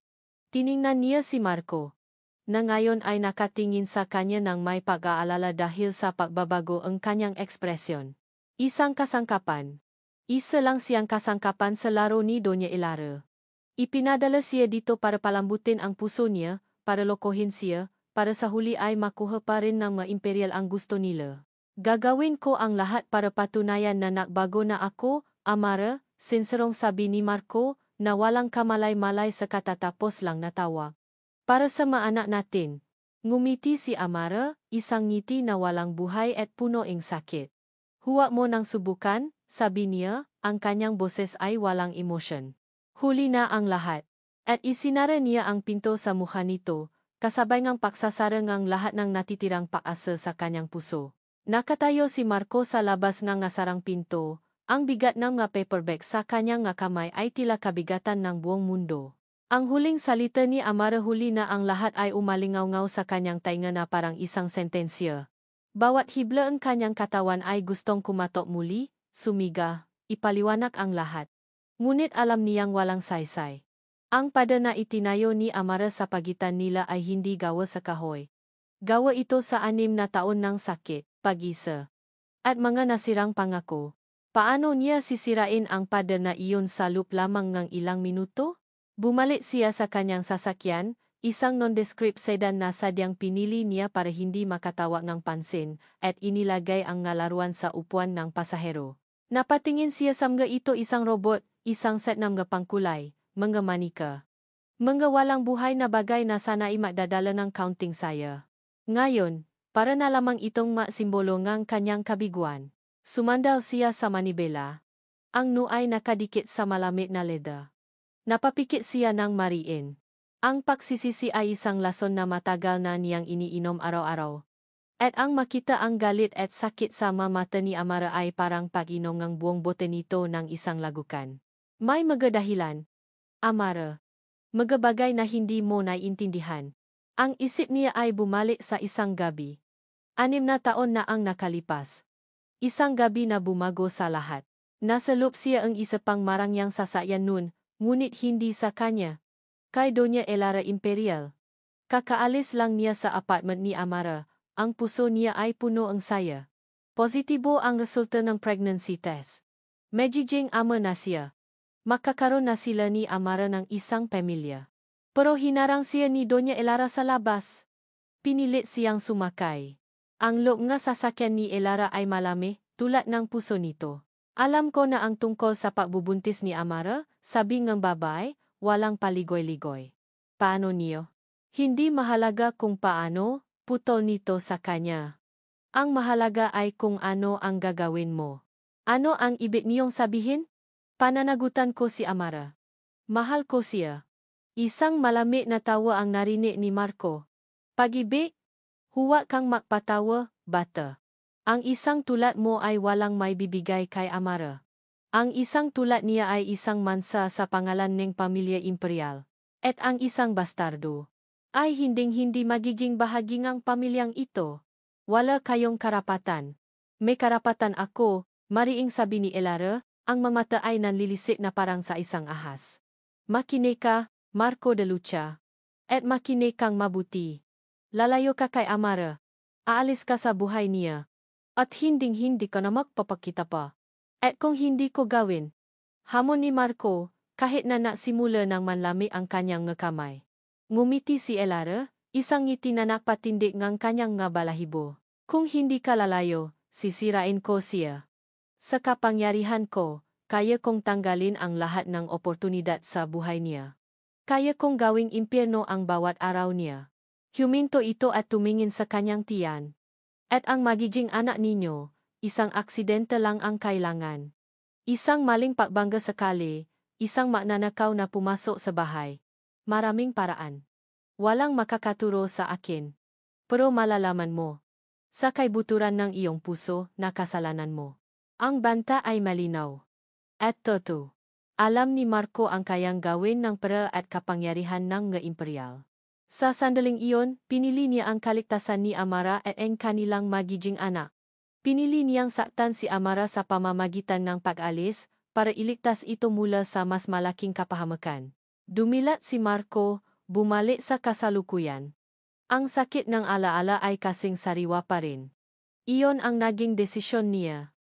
Tiningnan niya si Marco, na ngayon ay nakatingin sa kanya ng may pag-aalala dahil sa pagbabago ang kanyang ekspresyon. Isang kasangkapan. Isa lang siyang kasangkapan sa laro ni Doña Elara. Ipinadala siya dito para palambutin ang puso niya, para lokohin siya, para sa huli ay makuha pa rin ng mga imperial ang gusto nila. Gagawin ko ang lahat para patunayan na nagbago na ako, Amara, sinserong sabi ni Marco, na walang kamalay-malay sa katatapos lang na tawa. Para sa mga anak natin. Ngumiti si Amara, isang ngiti na walang buhay at puno ng sakit. Huwag mo nang subukan, sabi niya, ang kanyang boses ay walang emosyon. Huli na ang lahat. At isinara niya ang pinto sa mukha nito, kasabay ngang paksasarang ang lahat ng natitirang paasa sa kanyang puso. Nakatayo si Marco sa labas ng nasarang pinto, ang bigat ng mga paperback sa kanyang nga kamay ay tila kabigatan ng buong mundo. Ang huling salita ni Amara huli na ang lahat ay umalingaw-ngaw sa kanyang tainga na parang isang sentensya. Bawat hibla ang kanyang katawan ay gustong kumatok muli, sumiga, ipaliwanag ang lahat. Ngunit alam niyang walang saysay. Ang pada na itinayo ni Amara sa pagitan nila ay hindi gawa sa kahoy. Gawa ito sa 6 na taon ng sakit, pag-isa, at mga nasirang pangako. Paano niya sisirain ang pada na iyon sa loop lamang ng ilang minuto? Bumalik siya sa kanyang sasakyan, isang nondescript sedan na sadyang pinili niya para hindi makatawa ng pansin, at inilagay ang ngalaruan sa upuan ng pasahero. Napatingin siya sa mga ito isang robot, isang set ng mga pangkulay, mga manika. Mga walang buhay na bagay na sana ay magdadala ng counting saya. Ngayon, para na lamang itong masimbolo ng kanyang kabiguan. Sumandal siya sa manibela. Ang noo ay nakadikit sa malamig na leda. Napapikit siya ng mariin. Ang pagsisisi ay isang lason na matagal na niyang iniinom araw-araw. At ang makita ang galit at sakit sa mata ni Amara ay parang pag-inom ng buong bote nito ng isang lagukan. May mga dahilan, Amara. Mga bagay na hindi mo naiintindihan. Ang isip niya ay bumalik sa isang gabi. 6 na taon na ang nakalipas. Isang gabi na bumago sa lahat. Nasa loob siya ang isa pang marangyang sasakyan nun, ngunit hindi sa kanya. Kay Doña Elara Imperial. Kakaalis lang niya sa apartment ni Amara, ang puso niya ay puno ang saya. Positibo ang resulta ng pregnancy test. Magiging ama na siya. Makakaroon na sila ni Amara ng isang pamilya. Pero hinarang siya ni Doña Elara sa labas. Pinilit siyang sumakay. Ang loob nga sasakyan ni Elara ay malami, tulad ng puso nito. Alam ko na ang tungkol sa pagbubuntis ni Amara, sabi ng babae, walang paligoy-ligoy. Paano niyo? Hindi mahalaga kung paano, putol nito sa kanya. Ang mahalaga ay kung ano ang gagawin mo. Ano ang ibig niyong sabihin? Pananagutan ko si Amara. Mahal ko siya. Isang malamig na tawa ang narinig ni Marco. Pag-ibig? Huwag kang magpatawa, bata. Ang isang tulad mo ay walang may bibigay kay Amara. Ang isang tulad niya ay isang mansa sa pangalan ng pamilya imperial. At ang isang bastardo ay hinding-hindi magiging bahagi ng pamilyang ito. Wala kayong karapatan. May karapatan ako, mariing sabi ni Elara, ang mga mata ay nanlilisik na parang sa isang ahas. Makinig ka, Marco de Lucha. At makinig kang mabuti. Lalayo ka kay Amara. Aalis ka sa buhay niya. At hinding-hindi ka na magpapakita pa. At kung hindi ko gawin, hamon ni Marco, kahit na nasimula ng manlami ang kanyang kamay. Ngumiti si Elara, isang ngiti na nakpatindig ng kanyang balahibo. Kung hindi ka lalayo, sisirain ko siya. Sa kapangyarihan ko, kaya kong tanggalin ang lahat ng oportunidad sa buhay niya. Kaya kong gawing impyerno ang bawat araw niya. Huminto ito at tumingin sa kanyang tiyan. At ang magiging anak ninyo, isang aksidente lang ang kailangan. Isang maling pagbangga sakali, isang magnanakaw na pumasok sa bahay. Maraming paraan. Walang makakaturo sa akin. Pero malalaman mo. Sa kaibuturan ng iyong puso na kasalanan mo. Ang banta ay malinaw. At totoo. Alam ni Marco ang kayang gawin ng pera at kapangyarihan ng imperial. Sa sandaling iyon, pinili niya ang kaligtasan ni Amara at ang kanilang magiging anak. Pinili niyang saktan si Amara sa pamamagitan ng pag-alis para iligtas ito mula sa mas malaking kapahamakan. Dumilat si Marco, bumalik sa kasalukuyan. Ang sakit ng alaala ay kasing sariwa pa rin. Iyon ang naging desisyon niya.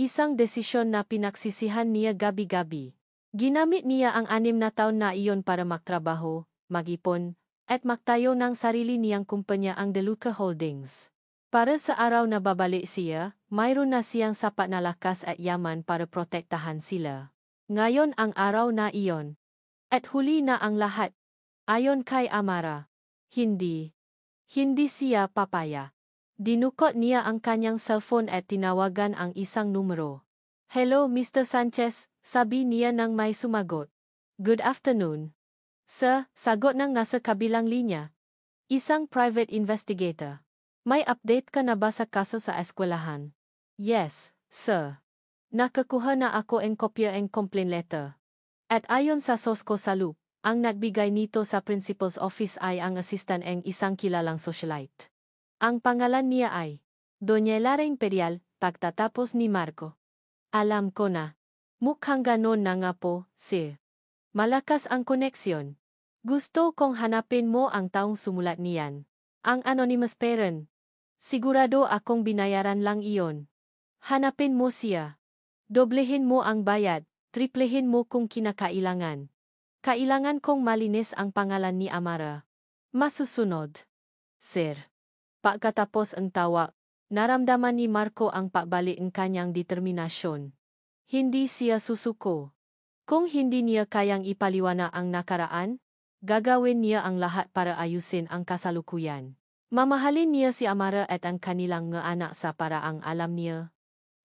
Isang desisyon na pinagsisihan niya gabi-gabi. Ginamit niya ang 6 na taon na iyon para magtrabaho, mag-ipon, at magtayo ng sarili niyang kumpanya ang De Luca Holdings. Para sa araw na babalik siya, mayroon na siyang sapat na lakas at yaman para protektahan sila. Ngayon ang araw na iyon. At huli na ang lahat. Ayon kay Amara. Hindi siya papaya. Dinukot niya ang kanyang cellphone at tinawagan ang isang numero. Hello, Mr. Sanchez, sabi niya nang may sumagot. Good afternoon. Sir, sagot ng nasa kabilang linya. Isang private investigator. May update ka na ba sa kaso sa eskwelahan? Yes, sir. Nakakuha na ako ang kopya ng complaint letter. At ayon sa source ko sa loop, ang nagbigay nito sa principal's office ay ang assistant ng isang kilalang socialite. Ang pangalan niya ay Doña Elara Imperial, pagtatapos ni Marco. Alam ko na. Mukhang ganon na nga po, sir. Malakas ang koneksyon. Gusto kong hanapin mo ang taong sumulat niyan. Ang anonymous parent. Sigurado akong binayaran lang iyon. Hanapin mo siya. Doblehin mo ang bayad, triplehin mo kung kinakailangan. Kailangan kong malinis ang pangalan ni Amara. Masusunod. Sir. Pagkatapos ang tawa, naramdaman ni Marco ang pagbalik ng kanyang determinasyon. Hindi siya susuko. Kung hindi niya kayang ipaliwanag ang nakaraan, gagawin niya ang lahat para ayusin ang kasalukuyan. Mamahalin niya si Amara at ang kanilang anak sa paraang alam niya.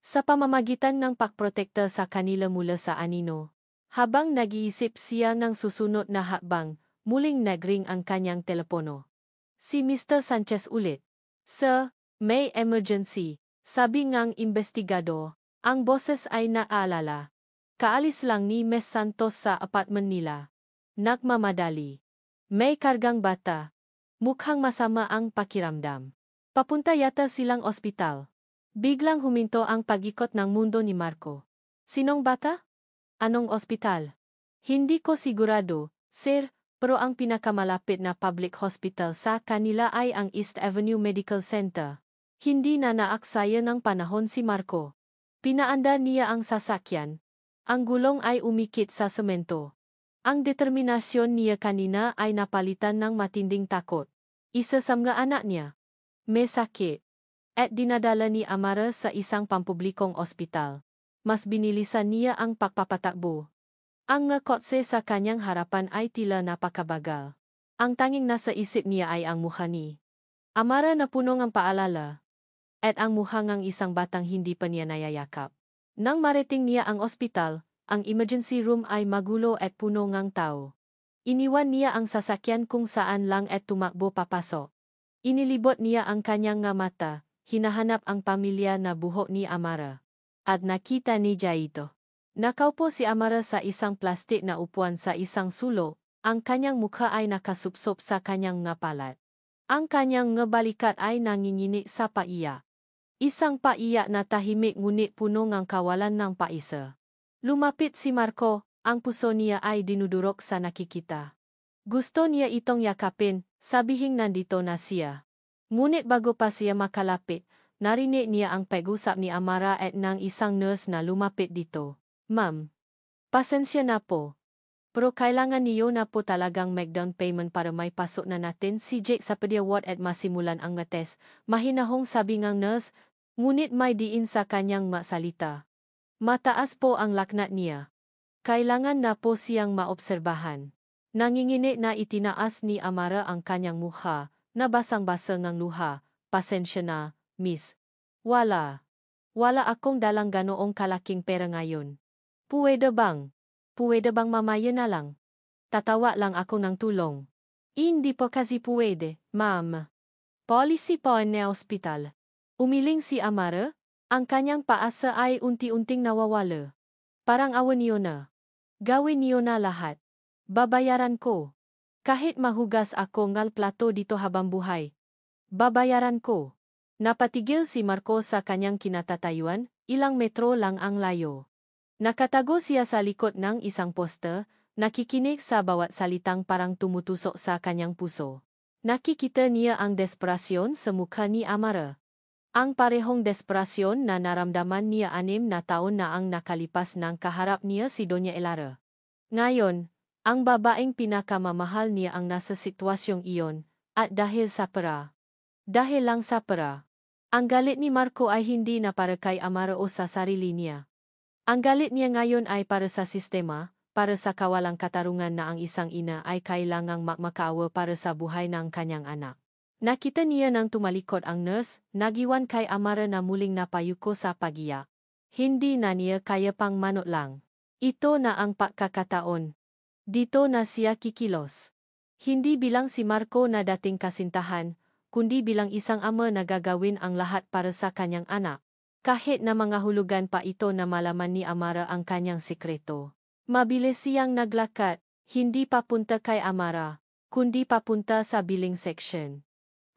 Sa pamamagitan ng pagprotekta sa kanila mula sa anino. Habang nag-iisip siya ng susunod na hakbang, muling nagring ang kanyang telepono. Si Mr. Sanchez ulit. Sir, may emergency, sabi ngang investigado. Ang boses ay naaalala. Kaalis lang ni Ms. Santos sa apartment nila. Nagmamadali. May kargang bata. Mukhang masama ang pakiramdam. Papunta yata silang ospital. Biglang huminto ang pag-ikot ng mundo ni Marco. Sinong bata? Anong ospital? Hindi ko sigurado, sir, pero ang pinakamalapit na public hospital sa kanila ay ang East Avenue Medical Center. Hindi na naaksaya ng panahon si Marco. Pinaandar niya ang sasakyan. Ang gulong ay umikit sa semento. Ang determinasyon niya kanina ay napalitan ng matinding takot. Isa sa mga anak niya. May sakit. At dinadala ni Amara sa isang pampublikong ospital. Mas binilisan niya ang pagpapatakbo. Ang kotse sa kanyang harapan ay tila napakabagal. Ang tanging nasa isip niya ay ang mukha ni Amara na puno ng paalala. At ang mukha ng isang batang hindi pa niya nayayakap. Nang marating niya ang ospital, ang emergency room ay magulo at puno ng tao. Iniwan niya ang sasakyan kung saan lang at tumakbo papasok. Inilibot niya ang kanyang nga mata, hinahanap ang pamilya na buhok ni Amara. At nakita ni ito. Nakaupo si Amara sa isang plastik na upuan sa isang sulok, ang kanyang mukha ay nakasupsop sa kanyang nga palat. Ang kanyang nga balikat ay nanginginig sa paiyak. Isang paiyak na tahimik ngunit puno ng kawalan ng paisa. Lumapit si Marco, ang puso niya ay dinudurok sa nakikita. Gusto niya itong yakapin, sabihing nandito na siya. Ngunit bago pa siya makalapit, narinig niya ang pag-usap ni Amara at ng isang nurse na lumapit dito. Ma'am, pasensya na po. Pero kailangan niyo na po talagang mag-down payment para may pasok na natin si Jake sa pedia ward at masimulan ang test. Mahinahong sabi ng nurse, ngunit may diin sa kanyang masalita. Mataas po ang laknat niya. Kailangan na po siyang maobserbahan. Nanginginig na itinaas ni Amara ang kanyang mukha, na basang-basa ng luha. Pasensya na, miss. Wala akong dalang ganoong kalaking pera ngayon. Puwede bang mamaya na lang? Tatawa lang ako ng tulong. Hindi po kasi puwede, ma'am. Policy po na ospital. Umiling si Amara, ang kanyang paasa ay unti-unting nawawala. Parang awan niyo na. Gawin niyo na lahat. Babayaran ko. Kahit mahugas ako ng plato dito habang buhay. Babayaran ko. Napatigil si Marco sa kanyang kinatatayuan, ilang metro lang ang layo. Nakatago siya sa likod ng isang poster, nakikinig sa bawat salitang parang tumutusok sa kanyang puso. Nakikita niya ang desperasyon sa mukha ni Amara. Ang parehong desperasyon na naramdaman niya 6 na taon na ang nakalipas nang kaharap niya si Doña Elara. Ngayon, ang babaeng pinakamamahal niya ang nasa sitwasyong iyon, at dahil sa pera. Dahil lang sa pera. Ang galit ni Marco ay hindi na para kay Amara o sa sarili niya. Ang galit niya ngayon ay para sa sistema, para sa kawalang katarungan na ang isang ina ay kailangang makmakaawa para sa buhay ng kanyang anak. Nakita niya nang tumalikod ang nurse, nagiwan kay Amara na muling napayuko sa pagiyak. Hindi na niya kaya pang manot lang. Ito na ang pagkakataon. Dito na siya kikilos. Hindi bilang si Marco na dating kasintahan, kundi bilang isang ama na gagawin ang lahat para sa kanyang anak. Kahit na mga hulugan pa ito na malaman ni Amara ang kanyang sikreto. Mabilis siyang naglakad, hindi papunta kay Amara, kundi papunta sa billing section.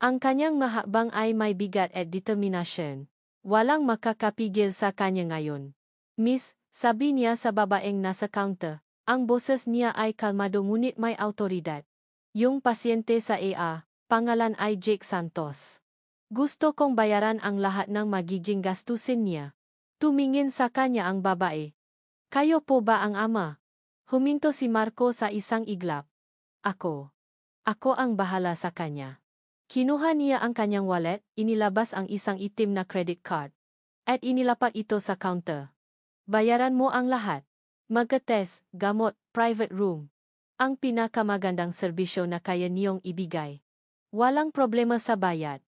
Ang kanyang mahabang ay may bigat at determinasyon. Walang makakapigil sa kanya ngayon. Miss, sabi niya sa babaeng nasa counter, ang boses niya ay kalmado ngunit may autoridad. Yung pasyente sa EA, pangalan ay Jake Santos. Gusto kong bayaran ang lahat ng magiging gastusin niya. Tumingin sa kanya ang babae. Kayo po ba ang ama? Huminto si Marco sa isang iglap. Ako ang bahala sa kanya. Kinuha niya ang kanyang wallet, inilabas ang isang itim na credit card. At inilapak ito sa counter. Bayaran mo ang lahat. Magka-test, gamot, private room. Ang pinakamagandang serbisyo na kaya niyong ibigay. Walang problema sa bayad.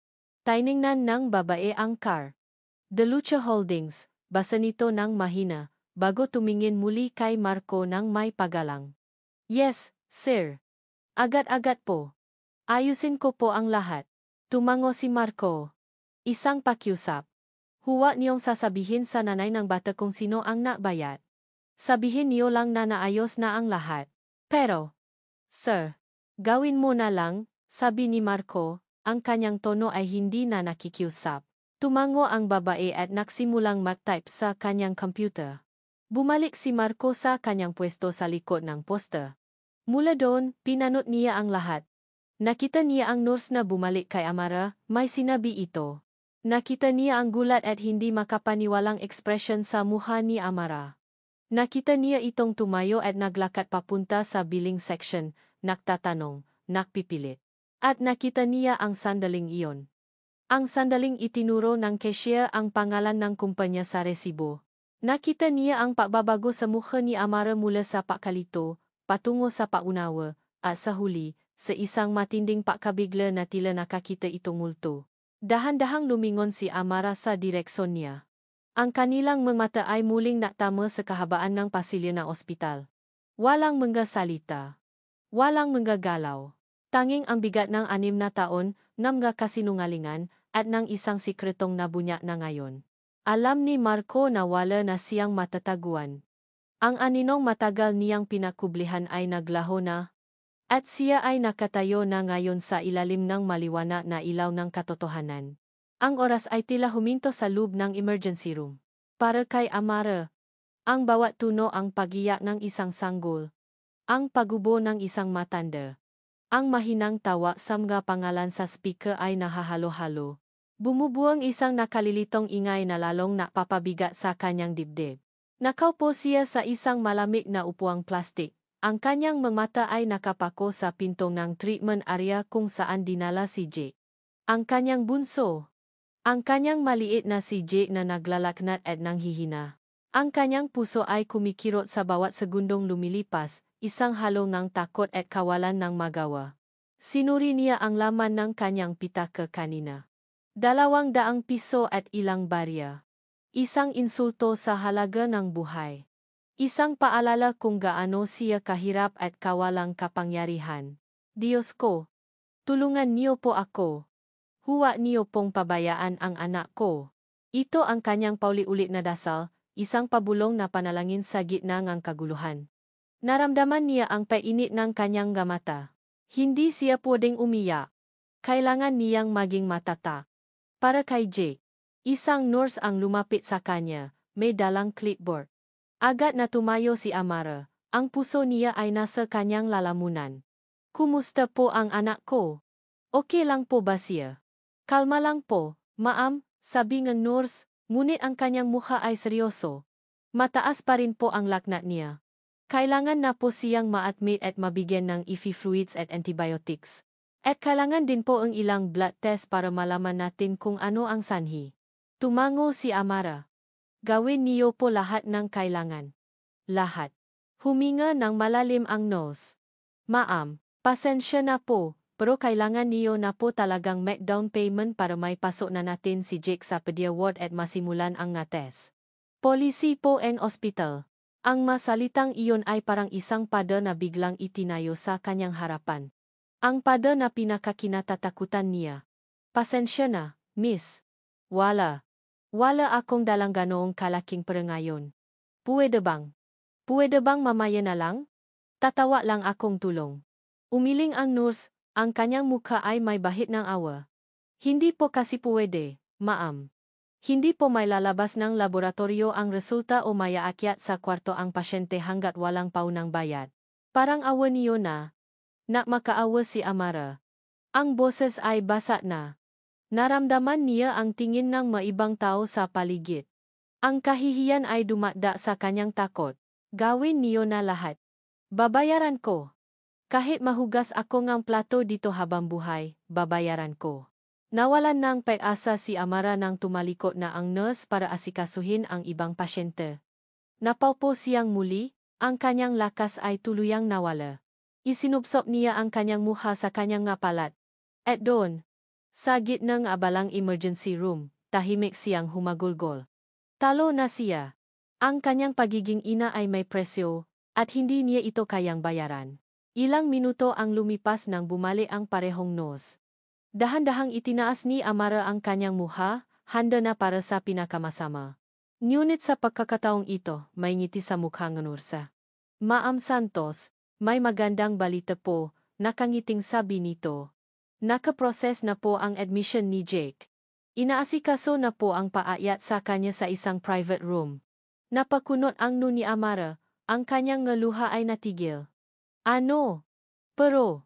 Tiningnan ng babae ang car. Delucha Holdings, basa nito ng mahina, bago tumingin muli kay Marco ng may pagalang. Yes, sir. Agad-agad po. Ayusin ko po ang lahat. Tumango si Marco. Isang pakiusap. Huwag niyong sasabihin sa nanay ng bata kung sino ang nabayad. Sabihin niyo lang na naayos na ang lahat. Pero, sir, gawin mo na lang, sabi ni Marco. Ang kanyang tono ay hindi na nakikiusap. Tumango ang babae at nagsimulang mag-type sa kanyang computer. Bumalik si Marco sa kanyang pwesto sa likod ng poster. Mula doon, pinanot niya ang lahat. Nakita niya ang nurse na bumalik kay Amara, may sinabi ito. Nakita niya ang gulat at hindi makapaniwalang ekspresyon sa mukha ni Amara. Nakita niya itong tumayo at naglakad papunta sa billing section, nagtatanong, nagpipilit. At nakita niya ang sandaling iyon. Ang sandaling itinuro ng cashier ang pangalan ng kumpanya sa resibo. Nakita niya ang pagbabago sa mukha ni Amara mula sa pakalito, patungo sa paunawa, at sa huli, sa isang matinding pakabigla na tila nakakita itong multo. Dahan-dahang lumingon si Amara sa direksyon niya. Ang kanilang mga mata ay muling natama sa kahabaan ng pasilyo ng ospital. Walang mga salita. Walang manggagalaw. Tanging ang bigat ng 6 na taon, nga kasinungalingan, at ng isang sikretong nabunya na ngayon. Alam ni Marco na wala na siyang matataguan. Ang aninong matagal niyang pinakublihan ay naglaho na, at siya ay nakatayo na ngayon sa ilalim ng maliwanag na ilaw ng katotohanan. Ang oras ay tila huminto sa loob ng emergency room. Para kay Amara, ang bawat tuno ang pagiyak ng isang sanggol, ang pagubo ng isang matanda. Ang mahinang tawa sa mga pangalan sa speaker ay nahahalo-halo. Bumubuang isang nakalilitong ingay na lalong napapabigat sa kanyang dibdib. Nakaupo siya sa isang malamig na upuang plastik. Ang kanyang mga mata ay nakapako sa pintong ng treatment area kung saan dinala si Jake. Ang kanyang bunso. Ang kanyang maliit na si Jake na naglalaknat at nanghihina. Ang kanyang puso ay kumikirot sa bawat segundong lumilipas, isang halo ng takot at kawalan ng magawa. Sinuri niya ang laman ng kanyang pitaka kanina. 200 piso at ilang barya. Isang insulto sa halaga ng buhay. Isang paalala kung gaano siya kahirap at kawalang kapangyarihan. Diyos ko, tulungan niyo po ako. Huwag niyo pong pabayaan ang anak ko. Ito ang kanyang pauli-ulit na dasal, isang pabulong na panalangin sa gitna ng kaguluhan. Naramdaman niya ang painit ng kanyang mata. Hindi siya pwedeng umiyak. Kailangan niyang maging matatag. Para kay Jake, isang nurse ang lumapit sa kanya, may dalang clipboard. Agad na tumayo si Amara, ang puso niya ay nasa kanyang lalamunan. Kumusta po ang anak ko? Okay lang po ba siya? Kalma lang po, ma'am, sabi ng nurse, ngunit ang kanyang mukha ay seryoso. Mataas pa rin po ang laknat niya. Kailangan na po siyang ma-admit at mabigyan ng IV fluids at antibiotics. At kailangan din po ang ilang blood test para malaman natin kung ano ang sanhi. Tumango si Amara. Gawin niyo po lahat ng kailangan. Lahat. Huminga ng malalim ang nose. Ma'am, pasensya na po, pero kailangan niyo na po talagang make down payment para may pasok na natin si Jake sa pedia ward at masimulan ang nga test. Polisi po ang ospital. Ang masalitang iyon ay parang isang pada na biglang itinayo sa kanyang harapan. Ang pada na pinakakinatatakutan niya. Pasensya na, miss. Wala akong dalang ganoong kalaking pera ngayon. Pwede bang mamaya na lang? Tatawa lang akong tulong. Umiling ang nurse, ang kanyang mukha ay may bahid ng awa. Hindi po kasi pwede, ma'am. Hindi po may lalabas ng laboratorio ang resulta o mayaakyat sa kwarto ang pasyente hanggat walang paunang bayad. Parang awa niyo na. Makaawa si Amara. Ang boses ay basa na. Naramdaman niya ang tingin ng maibang tao sa paligid. Ang kahihiyan ay dumakda sa kanyang takot. Gawin niyo na lahat. Babayaran ko. Kahit mahugas ako ng plato dito habang buhay, babayaran ko. Nawalan ng pag-asa si Amara nang tumalikod na ang nurse para asikasuhin ang ibang pasyente. Napaupo siyang muli, ang kanyang lakas ay tuluyang nawala. Isinupsop niya ang kanyang mukha sa kanyang ngapalat. At doon, sa gitna ng abalang emergency room, tahimik siyang humagulgol. Talo na siya. Ang kanyang pagiging ina ay may presyo, at hindi niya ito kayang bayaran. Ilang minuto ang lumipas nang bumalik ang parehong nurse. Dahan-dahang itinaas ni Amara ang kanyang mukha, handa na para sa pinakamasama. Ngunit sa pagkakataong ito, may ngiti sa mukha ng nursa. Ma'am Santos, may magandang balita po, nakangiting sabi nito. Nakaproses na po ang admission ni Jake. Inaasikaso na po ang paayat sa kanya sa isang private room. Napakunot ang ni Amara, ang kanyang ngaluha ay natigil. Ano? Pero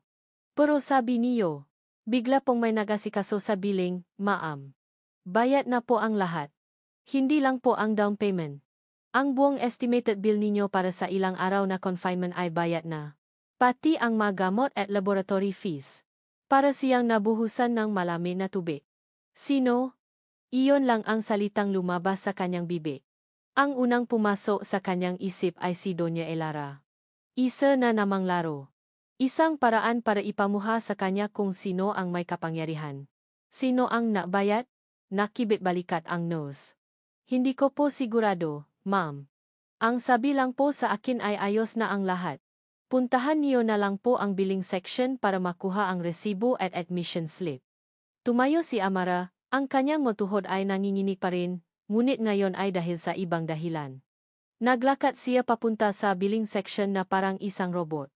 sabi niyo. Bigla pong may nagasikaso sa billing, ma'am. Bayad na po ang lahat. Hindi lang po ang down payment. Ang buong estimated bill ninyo para sa ilang araw na confinement ay bayad na. Pati ang magamot at laboratory fees. Para siyang nabuhusan ng malamig na tubig. Sino? Iyon lang ang salitang lumabas sa kanyang bibig. Ang unang pumasok sa kanyang isip ay si Doña Elara. Isa na namang laro. Isang paraan para ipamuha sa kanya kung sino ang may kapangyarihan. Sino ang nabayad? Nakibit balikat ang nose. Hindi ko po sigurado, ma'am. Ang sabi lang po sa akin ay ayos na ang lahat. Puntahan niyo na lang po ang billing section para makuha ang resibo at admission slip. Tumayo si Amara, ang kanyang motuhod ay nanginginig pa rin, ngunit ngayon ay dahil sa ibang dahilan. Naglakad siya papunta sa billing section na parang isang robot.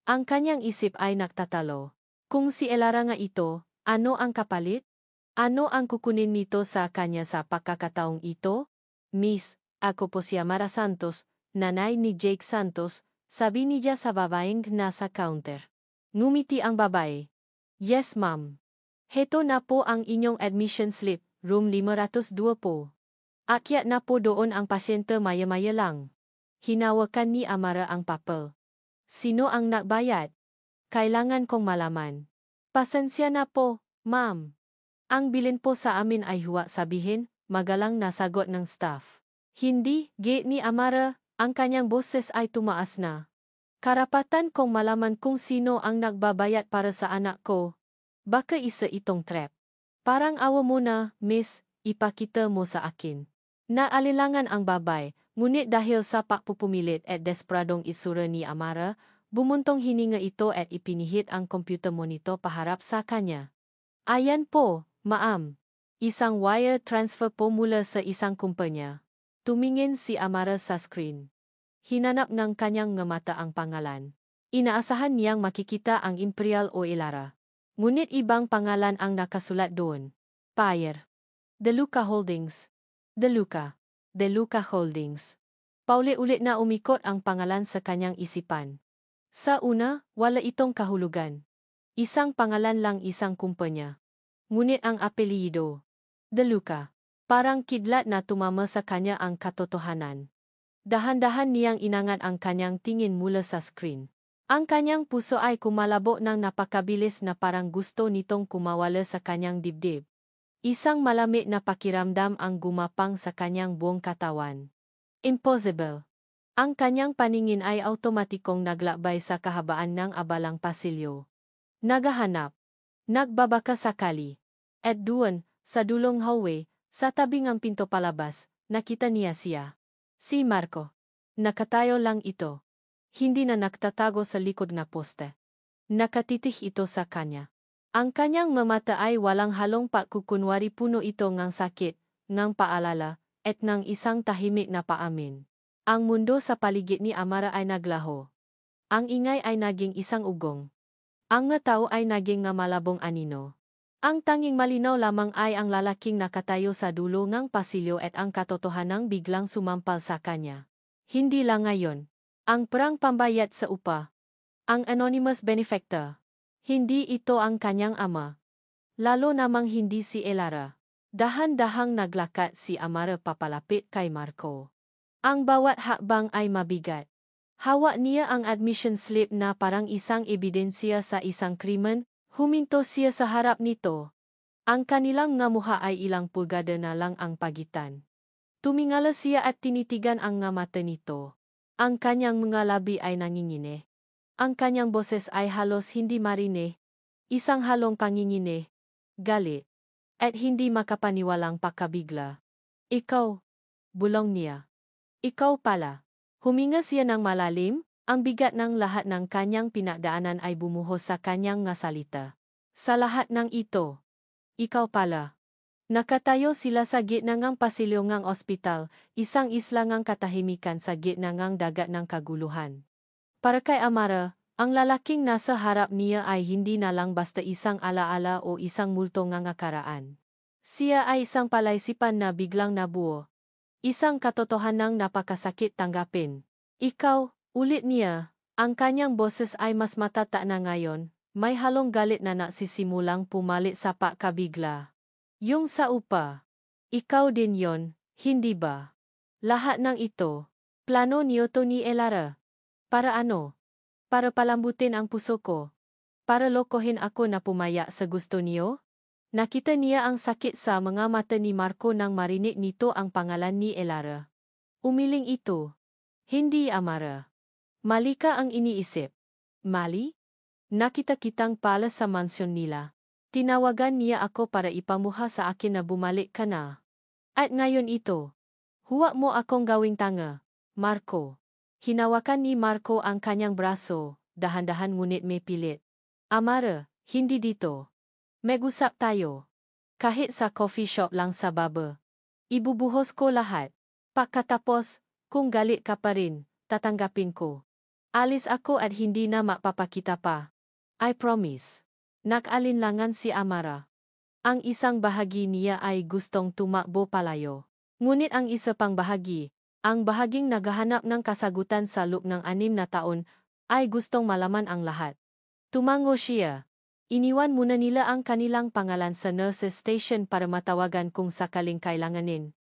Ang kanyang isip ay nagtatalo. Kung si Elara nga ito, ano ang kapalit? Ano ang kukunin nito sa kanya sa pagkakataong ito? Miss, ako po si Amara Santos, nanay ni Jake Santos, sabi niya sa babaeng nasa counter. Ngumiti ang babae. Yes ma'am. Heto na po ang inyong admission slip, room 502 po. Akyat na po doon ang pasyente maya-maya lang. Hinawakan ni Amara ang papel. Sino ang nagbayad? Kailangan kong malaman. Pasensya na po, ma'am. Ang bilin po sa amin ay huwag sabihin, magalang nasagot ng staff. Hindi, gate ni Amara, ang kanyang boses ay tumaas na. Karapatan kong malaman kung sino ang nagbabayad para sa anak ko. Baka isa itong trap. Parang awa mo na, miss, ipakita mo sa akin. Naalilangan ang babay, ngunit dahil sa pagpupumilit at desperadong isura ni Amara, bumuntong hininga ito at ipinihit ang computer monitor paharap sa kanya. Ayan po, ma'am. Isang wire transfer po mula sa isang kumpanya. Tumingin si Amara sa screen. Hinanap ng kanyang mata ang pangalan. Inaasahan niyang makikita ang Imperial o Elara. Ngunit ibang pangalan ang nakasulat doon. Payer. De Luca Holdings. De Luca. De Luca Holdings. Paulit-ulit na umikot ang pangalan sa kanyang isipan. Sa una, wala itong kahulugan. Isang pangalan lang isang kumpanya. Ngunit ang apelyido. De Luca. Parang kidlat na tumama sa kanya ang katotohanan. Dahan-dahan niyang inangat ang kanyang tingin mula sa screen. Ang kanyang puso ay kumalabo ng napakabilis na parang gusto nitong kumawala sa kanyang dibdib. Isang malamig na pakiramdam ang gumapang sa kanyang buong katawan. Impossible. Ang kanyang paningin ay automatikong naglakbay sa kahabaan ng abalang pasilyo. Naghahanap. Nagbabaka sakali. At doon, sa dulong hallway, sa tabing ang pinto palabas, nakita niya siya. Si Marco. Nakatayo lang ito. Hindi na nagtatago sa likod na poste. Nakatitig ito sa kanya. Ang kanyang mamata ay walang halong pagkukunwari puno ito ng sakit, ng paalala, at ng isang tahimik na paamin. Ang mundo sa paligid ni Amara ay naglaho. Ang ingay ay naging isang ugong. Ang mga tao ay naging nga malabong anino. Ang tanging malinaw lamang ay ang lalaking nakatayo sa dulo ng pasilyo at ang katotohanang biglang sumampal sa kanya. Hindi lang ngayon. Ang perang pambayad sa upa. Ang anonymous benefactor. Hindi ito ang kanyang ama. Lalo namang hindi si Elara. Dahan-dahang naglakad si Amara papalapit kay Marco. Ang bawat hakbang ay mabigat. Hawak niya ang admission slip na parang isang ebidensya sa isang krimen. Huminto siya sa harap nito. Ang kanilang nga mukha ay ilang pulgada na lang ang pagitan. Tumingala siya at tinitigan ang nga mata nito. Ang kanyang mga labi ay nangingine. Ang kanyang boses ay halos hindi marinig. Isang halong pangingine, galit, at hindi makapaniwalang pakabigla. Ikaw, bulong niya. Ikaw pala. Huminga siya ng malalim. Ang bigat ng lahat ng kanyang pinagdaanan ay bumuhos sa kanyang nga salita. Sa lahat ng ito, ikaw pala. Nakatayo sila sa gitna ng pasilyo ng ospital, isang isla ng katahimikan sa gitna ng dagat ng kaguluhan. Para kay Amara, ang lalaking nasa harap niya ay hindi na lang basta isang alaala o isang multo ng nakaraan. Siya ay isang palaisipan na biglang nabuo. Isang katotohanang napakasakit tanggapin. Ikaw, ulit niya, ang kanyang boses ay mas matata na ngayon, may halong galit na nagsisimulang pumalit sa pakabigla. Yung sa upa. Ikaw din yon, hindi ba? Lahat ng ito, plano niyo to ni Elara. Para ano? Para palambutin ang puso ko. Para lokohin ako na pumaya sa gusto niyo? Nakita niya ang sakit sa mga mata ni Marco nang marinig nito ang pangalan ni Elara. Umiling ito. Hindi Amara. Mali ka ang iniisip. Mali? Nakita kitang pala sa mansyon nila. Tinawagan niya ako para ipamuha sa akin na bumalik ka na. At ngayon ito. Huwag mo akong gawing tanga, Marco. Hinawakan ni Marco ang kanyang braso, dahan-dahan ngunit may pilit. Amara, hindi dito. Mag-usap tayo. Kahit sa coffee shop lang sa baba. Ibubuhos ko lahat. Pagkatapos, kung galit ka pa rin, tatanggapin ko. Alis ako at hindi na mapapakita pa. I promise. Nag-alinlangan si Amara. Ang isang bahagi niya ay gustong tumakbo palayo. Ngunit ang isa pang bahagi, ang bahaging naghahanap ng kasagutan sa loob ng 6 na taon, ay gustong malaman ang lahat. Tumango siya. Iniwan muna nila ang kanilang pangalan sa nurses station para matawagan kung sakaling kailanganin.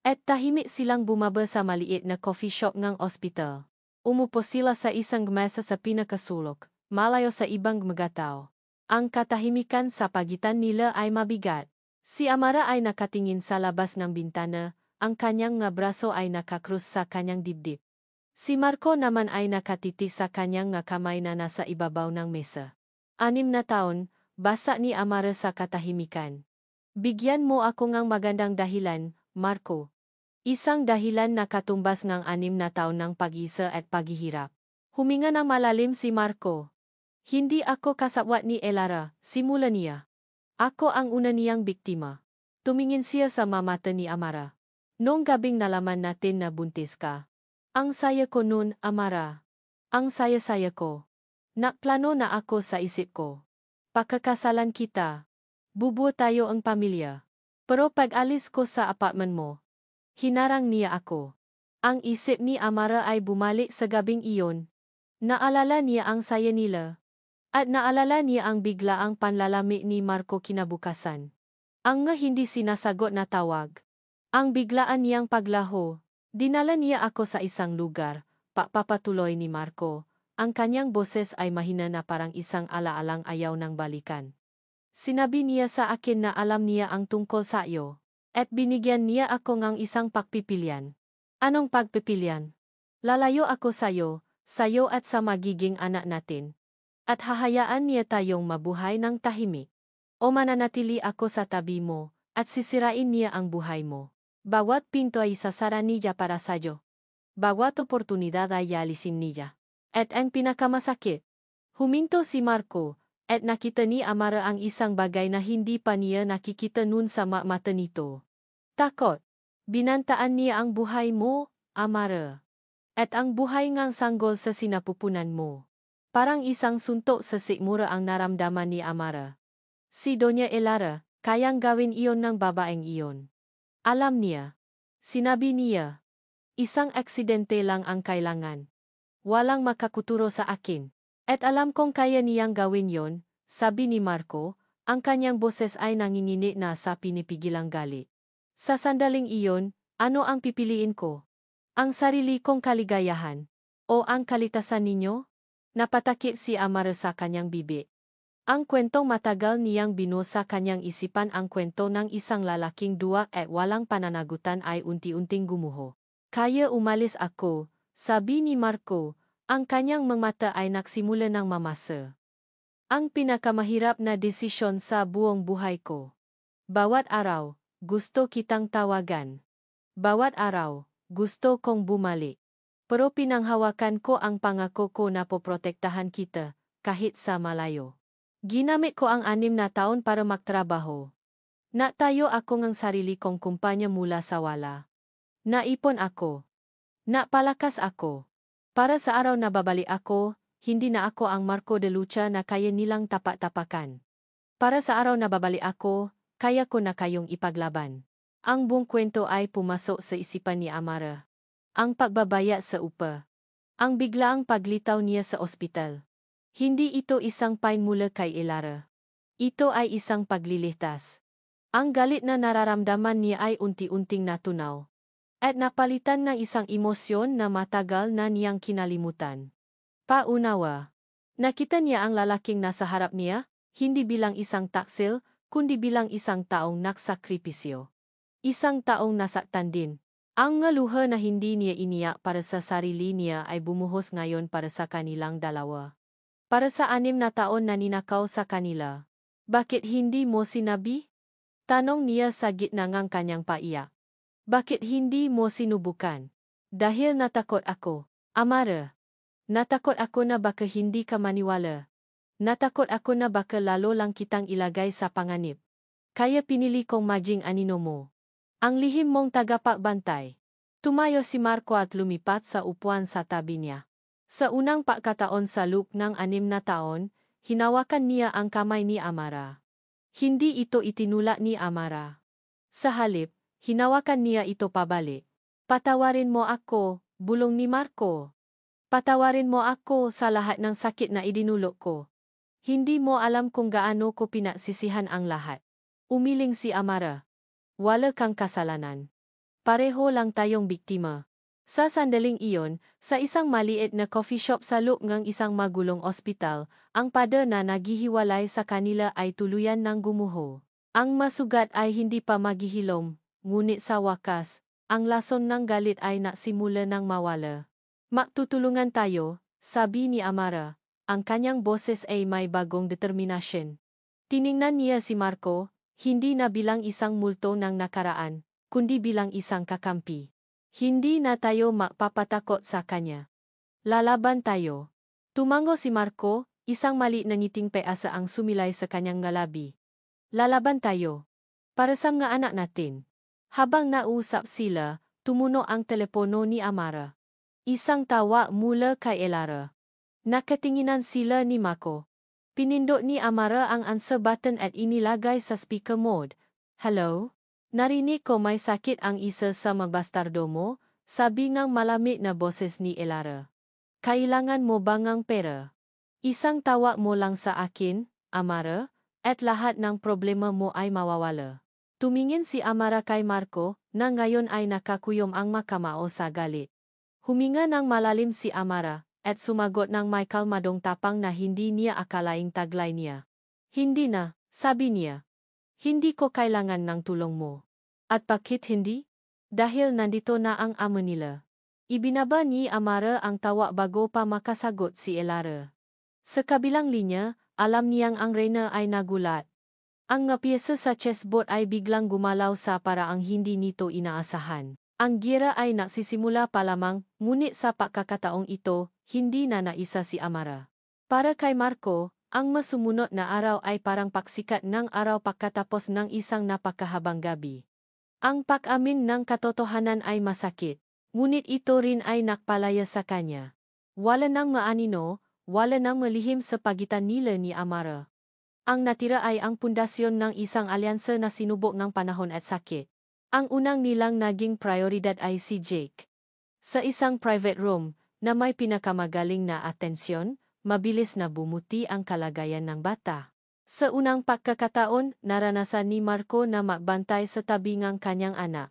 At tahimik silang bumaba sa maliit na coffee shop ng ospital. Umupo sila sa isang mesa sa pinakasulok, malayo sa ibang mga tao. Ang katahimikan sa pagitan nila ay mabigat. Si Amara ay nakatingin sa labas ng bintana, ang kanyang nga braso ay nakakrus sa kanyang dibdib. Si Marco naman ay nakatiti sa kanyang nga kamay na nasa ibabaw ng mesa. 6 na taon, basa ni Amara sa katahimikan. Bigyan mo ako ng magandang dahilan, Marco. Isang dahilan na katumbas ng 6 na taon ng pag-isa at paghihirap. Huminga ng malalim si Marco. Hindi ako kasabwat ni Elara, simula niya. Ako ang una niyang biktima. Tumingin siya sa mata ni Amara. Noong gabing nalaman natin na buntis ka. Ang saya ko nun, Amara. Ang saya-saya ko. Nakplano na ako sa isip ko. Pakakasalan kita. Bubuo tayo ang pamilya. Pero pag-alis ko sa apartment mo, hinarang niya ako. Ang isip ni Amara ay bumalik sa gabing iyon. Naalala niya ang saya nila. At naalala niya ang biglaang panlalami ni Marco kinabukasan. Ang nga hindi sinasagot na tawag. Ang biglaan niyang paglaho. Dinala niya ako sa isang lugar, papatuloy ni Marco. Ang kanyang boses ay mahina na parang isang alaalang ayaw ng balikan. Sinabi niya sa akin na alam niya ang tungkol sa iyo. At binigyan niya ako ng isang pagpipilian. Anong pagpipilian? Lalayo ako sayo at sa magiging anak natin. At hahayaan niya tayong mabuhay ng tahimik. O mananatili ako sa tabi mo, at sisirain niya ang buhay mo. Bawat pinto ay sasara niya para sa'yo. Bawat oportunidad ay alisin niya. At ang pinakamasakit, huminto si Marco, at nakita ni Amara ang isang bagay na hindi pa niya nakikita nun sa mata nito. Takot. Binantaan niya ang buhay mo, Amara. At ang buhay ngang sanggol sa sinapupunan mo. Parang isang suntok sa sikmura ang naramdaman ni Amara. Si Doña Elara, kayang gawin iyon ng babaeng iyon. Alam niya. Sinabi niya. Isang aksidente lang ang kailangan. Walang makakuturo sa akin. At alam kong kaya niyang gawin yon, sabi ni Marco, ang kanyang boses ay nanginginig na sa pinipigilang galit. Sa sandaling iyon, ano ang pipiliin ko? Ang sarili kong kaligayahan? O ang kalitasan ninyo? Napatakip si Amara sa kanyang bibi. Ang kwentong matagal niyang binuo sa kanyang isipan, ang kwento ng isang lalaking duwag at walang pananagutan ay unti-unting gumuho. Kaya umalis ako, sabi ni Marco, ang kanyang mga mata ay nagsimula ng mamasa. Ang pinakamahirap na desisyon sa buong buhay ko. Bawat araw, gusto kitang tawagan. Bawat araw, gusto kong bumalik. Pero pinanghawakan ko ang pangako ko na poprotektahan kita, kahit sa malayo. Ginamit ko ang 6 na taon para magtrabaho. Natayo ako ng sarili kong kumpanya mula sa wala. Naipon ako. Napalakas ako. Para sa araw na babalik ako, hindi na ako ang Marco de Lucha na kaya nilang tapak-tapakan. Para sa araw na babalik ako, kaya ko na kayong ipaglaban. Ang buong kwento ay pumasok sa isipan ni Amara. Ang pagbabaya sa upa. Ang biglaang paglitaw niya sa ospital. Hindi ito isang pain mula kay Elara. Ito ay isang paglilitas. Ang galit na nararamdaman niya ay unti-unting natunaw. At napalitan ng isang emosyon na matagal na niyang kinalimutan. Paunawa. Nakita niya ang lalaking nasa harap niya, hindi bilang isang taksil, kundi bilang isang taong naksakripisyo. Isang taong nasaktan din. Ang luha na hindi niya iniyak para sa sarili niya ay bumuhos ngayon para sa kanilang dalawa. Para sa 6 na taon na ninakaw sa kanila. Bakit hindi mo sinabi? Tanong niya sa gitna ng kanyang paiyak. Bakit hindi mo sinubukan? Dahil natakot ako, Amara. Natakot ako na baka hindi ka maniwala. Natakot ako na baka lalo lang kitang ilagay sa panganib. Kaya pinili kong maging anino mo. Ang lihim mong tagapagbantay. Tumayo si Marco at lumipat sa upuan sa tabi niya. Sa unang pagkataon sa loob ng 6 na taon, hinawakan niya ang kamay ni Amara. Hindi ito itinula ni Amara. Sa halip, hinawakan niya ito pabalik. Patawarin mo ako, bulong ni Marco. Patawarin mo ako sa lahat ng sakit na idinulot ko. Hindi mo alam kung gaano ko pinagsisihan ang lahat. Umiling si Amara. Wala kang kasalanan. Pareho lang tayong biktima. Sa sandaling iyon, sa isang maliit na coffee shop sa loob ng isang magulong ospital, ang pada na naghihiwalay sa kanila ay tuluyan ng gumuho. Ang masugat ay hindi pa maghihilom, ngunit sa wakas, ang lason ng galit ay nasimula ng mawala. Magtutulungan tayo, sabi ni Amara. Ang kanyang boses ay may bagong determinasyon. Tiningnan niya si Marco, hindi na bilang isang multo ng nakaraan, kundi bilang isang kakampi. Hindi na tayo magpapatakot sa kanya. Lalaban tayo. Tumango si Marco, isang maliit na ngiting peasa ang sumilay sa kanyang ngalabi. Lalaban tayo. Para sa mga anak natin. Habang nausap sila, tumuno ang telepono ni Amara. Isang tawa mula kay Elara. Nakatinginan sila ni Marco. Pinindot ni Amara ang answer button at inilagay sa speaker mode. Hello? Narinig ko may sakit ang isa sa magbastardo mo, sabi ng malamig na boses ni Elara. Kailangan mo bangang pera? Isang tawa mo lang sa akin, Amara, at lahat ng problema mo ay mawawala. Tumingin si Amara kay Marco, na ngayon ay nakakuyom ang makamao sa galit. Huminga ng malalim si Amara, at sumagot ng may kalmadong tapang na hindi niya akalaing taglay niya. Hindi na, sabi niya. Hindi ko kailangan ng tulong mo. At bakit hindi? Dahil nandito na ang amo nila. Ibinaba ni Amara ang tawa bago pa makasagot si Elara. Sa kabilang linya, alam niyang ang reyna ay nagulat. Ang nga piyesa sa chessboard ay biglang gumalaw sa paraang hindi nito inaasahan. Ang gira ay nagsisimula pa lamang, ngunit sa pagkakataong ito, hindi na naisa si Amara. Para kay Marco, ang masumunod na araw ay parang paksikat ng araw pagkatapos ng isang napakahabang gabi. Ang pag-amin ng katotohanan ay masakit, ngunit ito rin ay nakpalaya sa kanya. Wala nang maanino, wala nang malihim sa pagitan nila ni Amara. Ang natira ay ang pundasyon ng isang alyansa na sinubok ng panahon at sakit. Ang unang nilang naging prioridad ay si Jake. Sa isang private room, na may pinakamagaling na atensyon, mabilis na bumuti ang kalagayan ng bata. Sa unang pagkakataon, naranasan ni Marco na magbantay sa tabi ng kanyang anak.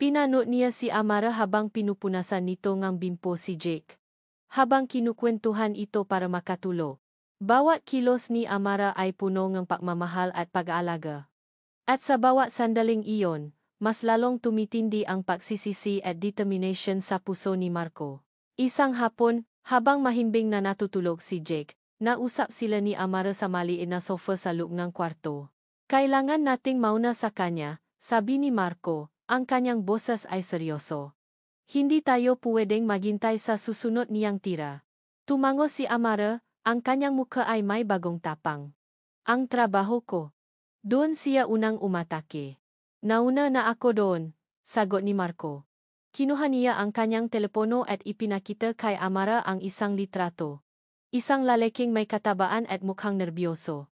Pinanood niya si Amara habang pinupunasan nito ng bimpo si Jake. Habang kinukwentuhan ito para makatulo. Bawat kilos ni Amara ay puno ng pagmamahal at pag-aalaga. At sa bawat sandaling iyon, mas lalong tumitindi ang pagsisisi at determination sa puso ni Marco. Isang hapon, habang mahimbing na natutulog si Jake, nausap sila ni Amara sa maliit na sofa sa loob ng kwarto. Kailangan nating mauna sa kanya, sabi ni Marco, ang kanyang boses ay seryoso. Hindi tayo pwedeng maghintay sa susunod niyang tira. Tumango si Amara, ang kanyang mukha ay may bagong tapang. Ang trabaho ko. Doon siya unang umatake. Nauna na ako doon, sagot ni Marco. Kinuha niya ang kanyang telepono at ipinakita kay Amara ang isang litrato. Isang lalaking may katabaan at mukhang nerbyoso.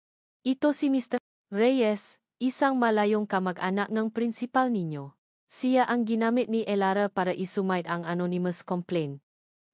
Ito si Mr. Reyes, isang malayong kamag-anak ng prinsipal ninyo. Siya ang ginamit ni Elara para isumite ang anonymous complaint.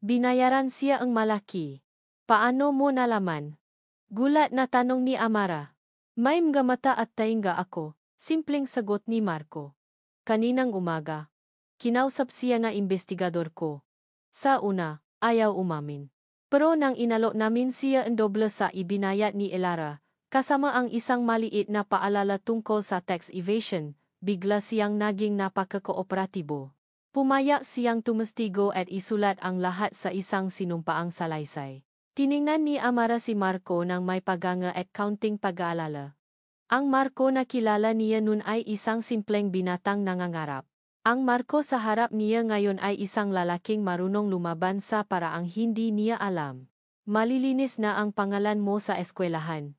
Binayaran siya ang malaki. Paano mo nalaman? Gulat na tanong ni Amara. May mga mata at tainga ako. Simpleng sagot ni Marco. Kaninang umaga. Kinausap siya na investigador ko. Sa una, ayaw umamin. Pero nang inalok namin siya ang doble sa ibinayad ni Elara, kasama ang isang maliit na paalala tungkol sa tax evasion, bigla siyang naging napaka-kooperatibo. Pumayak siyang tumestigo at isulat ang lahat sa isang sinumpaang salaysay. Tiningnan ni Amara si Marco ng may paganga at counting pag-aalala. Ang Marco na kilala niya nun ay isang simpleng binatang nangangarap. Ang Marco sa harap niya ngayon ay isang lalaking marunong lumaban sa paraang hindi niya alam. Malilinis na ang pangalan mo sa eskwelahan.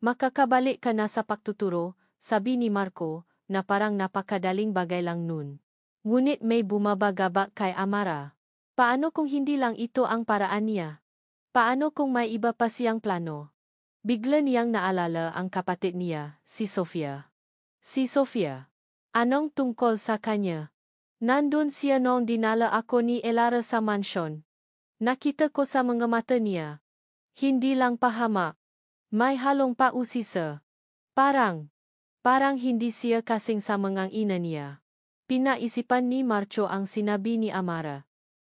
Makakabalik ka na sa pagtuturo, sabi ni Marco, na parang napakadaling bagay lang nun. Ngunit may bumabagabak kay Amara. Paano kung hindi lang ito ang paraan niya? Paano kung may iba pa siyang plano? Bigla niyang naalala ang kapatid niya, si Sofia. Si Sofia. Anong tungkol sa kanya? Nandun siya noong dinala ako ni Elara sa mansyon. Nakita ko sa mga mata niya. Hindi lang pahamak. May halong pausisa. Parang hindi siya kasing sa mga ina niya. Pinaisipan ni Marco ang sinabi ni Amara.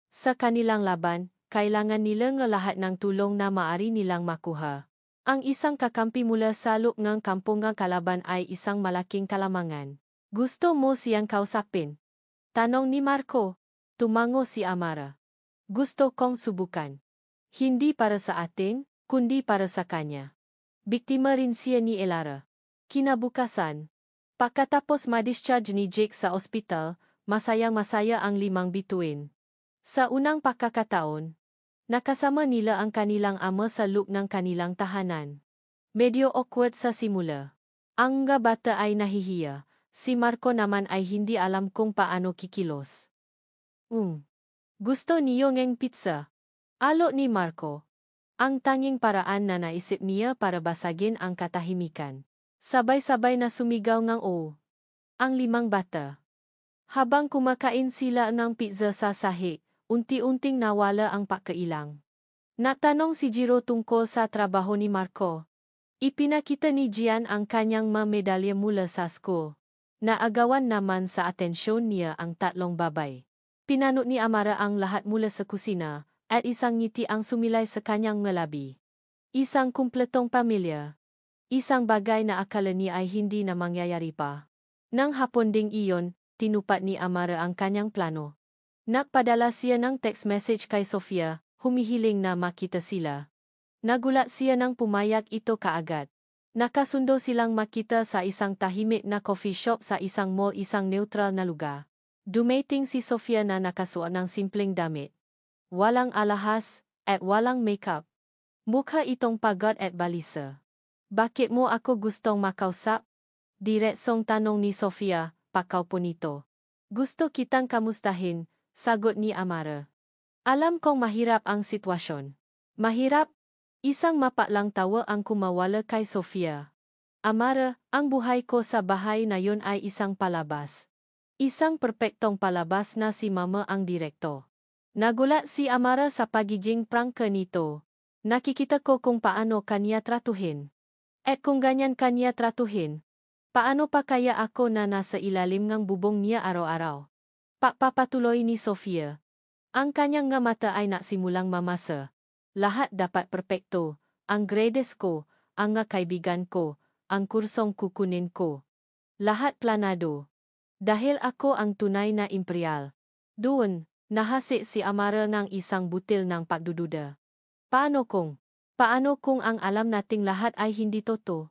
Sa kanilang laban, kailangan nila ng lahat ng tulong na maari nilang makuha. Ang isang kakampi mula sa loob ng kampong ng kalaban ay isang malaking kalamangan. Gusto mo siyang kausapin? Tanong ni Marco. Tumango si Amara. Gusto kong subukan. Hindi para sa atin, kundi para sa kanya. Biktima rin siya ni Elara. Kinabukasan. Pagkatapos ma-discharge ni Jake sa ospital, masayang-masaya ang 5 bituin. Sa unang pagkakataon, nakasama nila ang kanilang ama sa loob ng kanilang tahanan. Medyo awkward sa simula. Ang mga bata ay nahihiya, si Marco naman ay hindi alam kung paano kikilos. Gusto niyo ng pizza? Alok ni Marco. Ang tanging paraan na naisip niya para basagin ang katahimikan. Sabay-sabay na sumigaw ng oo. Ang 5 bata. Habang kumakain sila ng pizza sa sahig, unti-unting nawala ang pagkailang. Natanong si Jiro tungkol sa trabaho ni Marco. Ipinakita ni Gian ang kanyang medalya mula sa school. Naagawan naman sa atensyon niya ang 3 babay. Pinanot ni Amara ang lahat mula sa kusina, at isang ngiti ang sumilay sa kanyang ngalabi. Isang kumpletong pamilya. Isang bagay na akala niya ay hindi na mangyayari pa. Nang hapon ding iyon, tinupad ni Amara ang kanyang plano. Nagpadala siya ng text message kay Sofia, humihiling na makita sila. Nagulat siya nang pumayag ito kaagad. Nakasundo silang makita sa isang tahimik na coffee shop sa isang mall, isang neutral na lugar. Dumating si Sofia na nakasuot ng simpleng damit. Walang alahas, at walang makeup. Mukha itong pagod at balisa. Bakit mo ako gustong makausap? Diretsong tanong ni Sofia, pakaw po nito. Gusto kitang kamustahin, sagot ni Amara. Alam kong mahirap ang sitwasyon. Mahirap? Isang mapaklang tawa ang kumawala kay Sofia. Amara, ang buhay ko sa bahay na yon ay isang palabas. Isang perpektong palabas na si Mama ang direkto. Nagulat si Amara sa pagiging prangka nito. Nakikita ko kung paano kanya tratuhin. At kung ganyan kanya tratuhin, paano pa kaya ako na nasa ilalim ng bubong niya araw-araw? Papatuloy ni Sofia. Ang kanyang nga mata ay nasimulang mamasa. Lahat dapat perpekto, ang grades ko, ang nga kaibigan ko, ang kursong kukunin ko. Lahat planado. Dahil ako ang tunay na imperial. Doon, nahasi si Amara ng isang butil ng pagdududa. Paano kung ang alam nating lahat ay hindi totoo?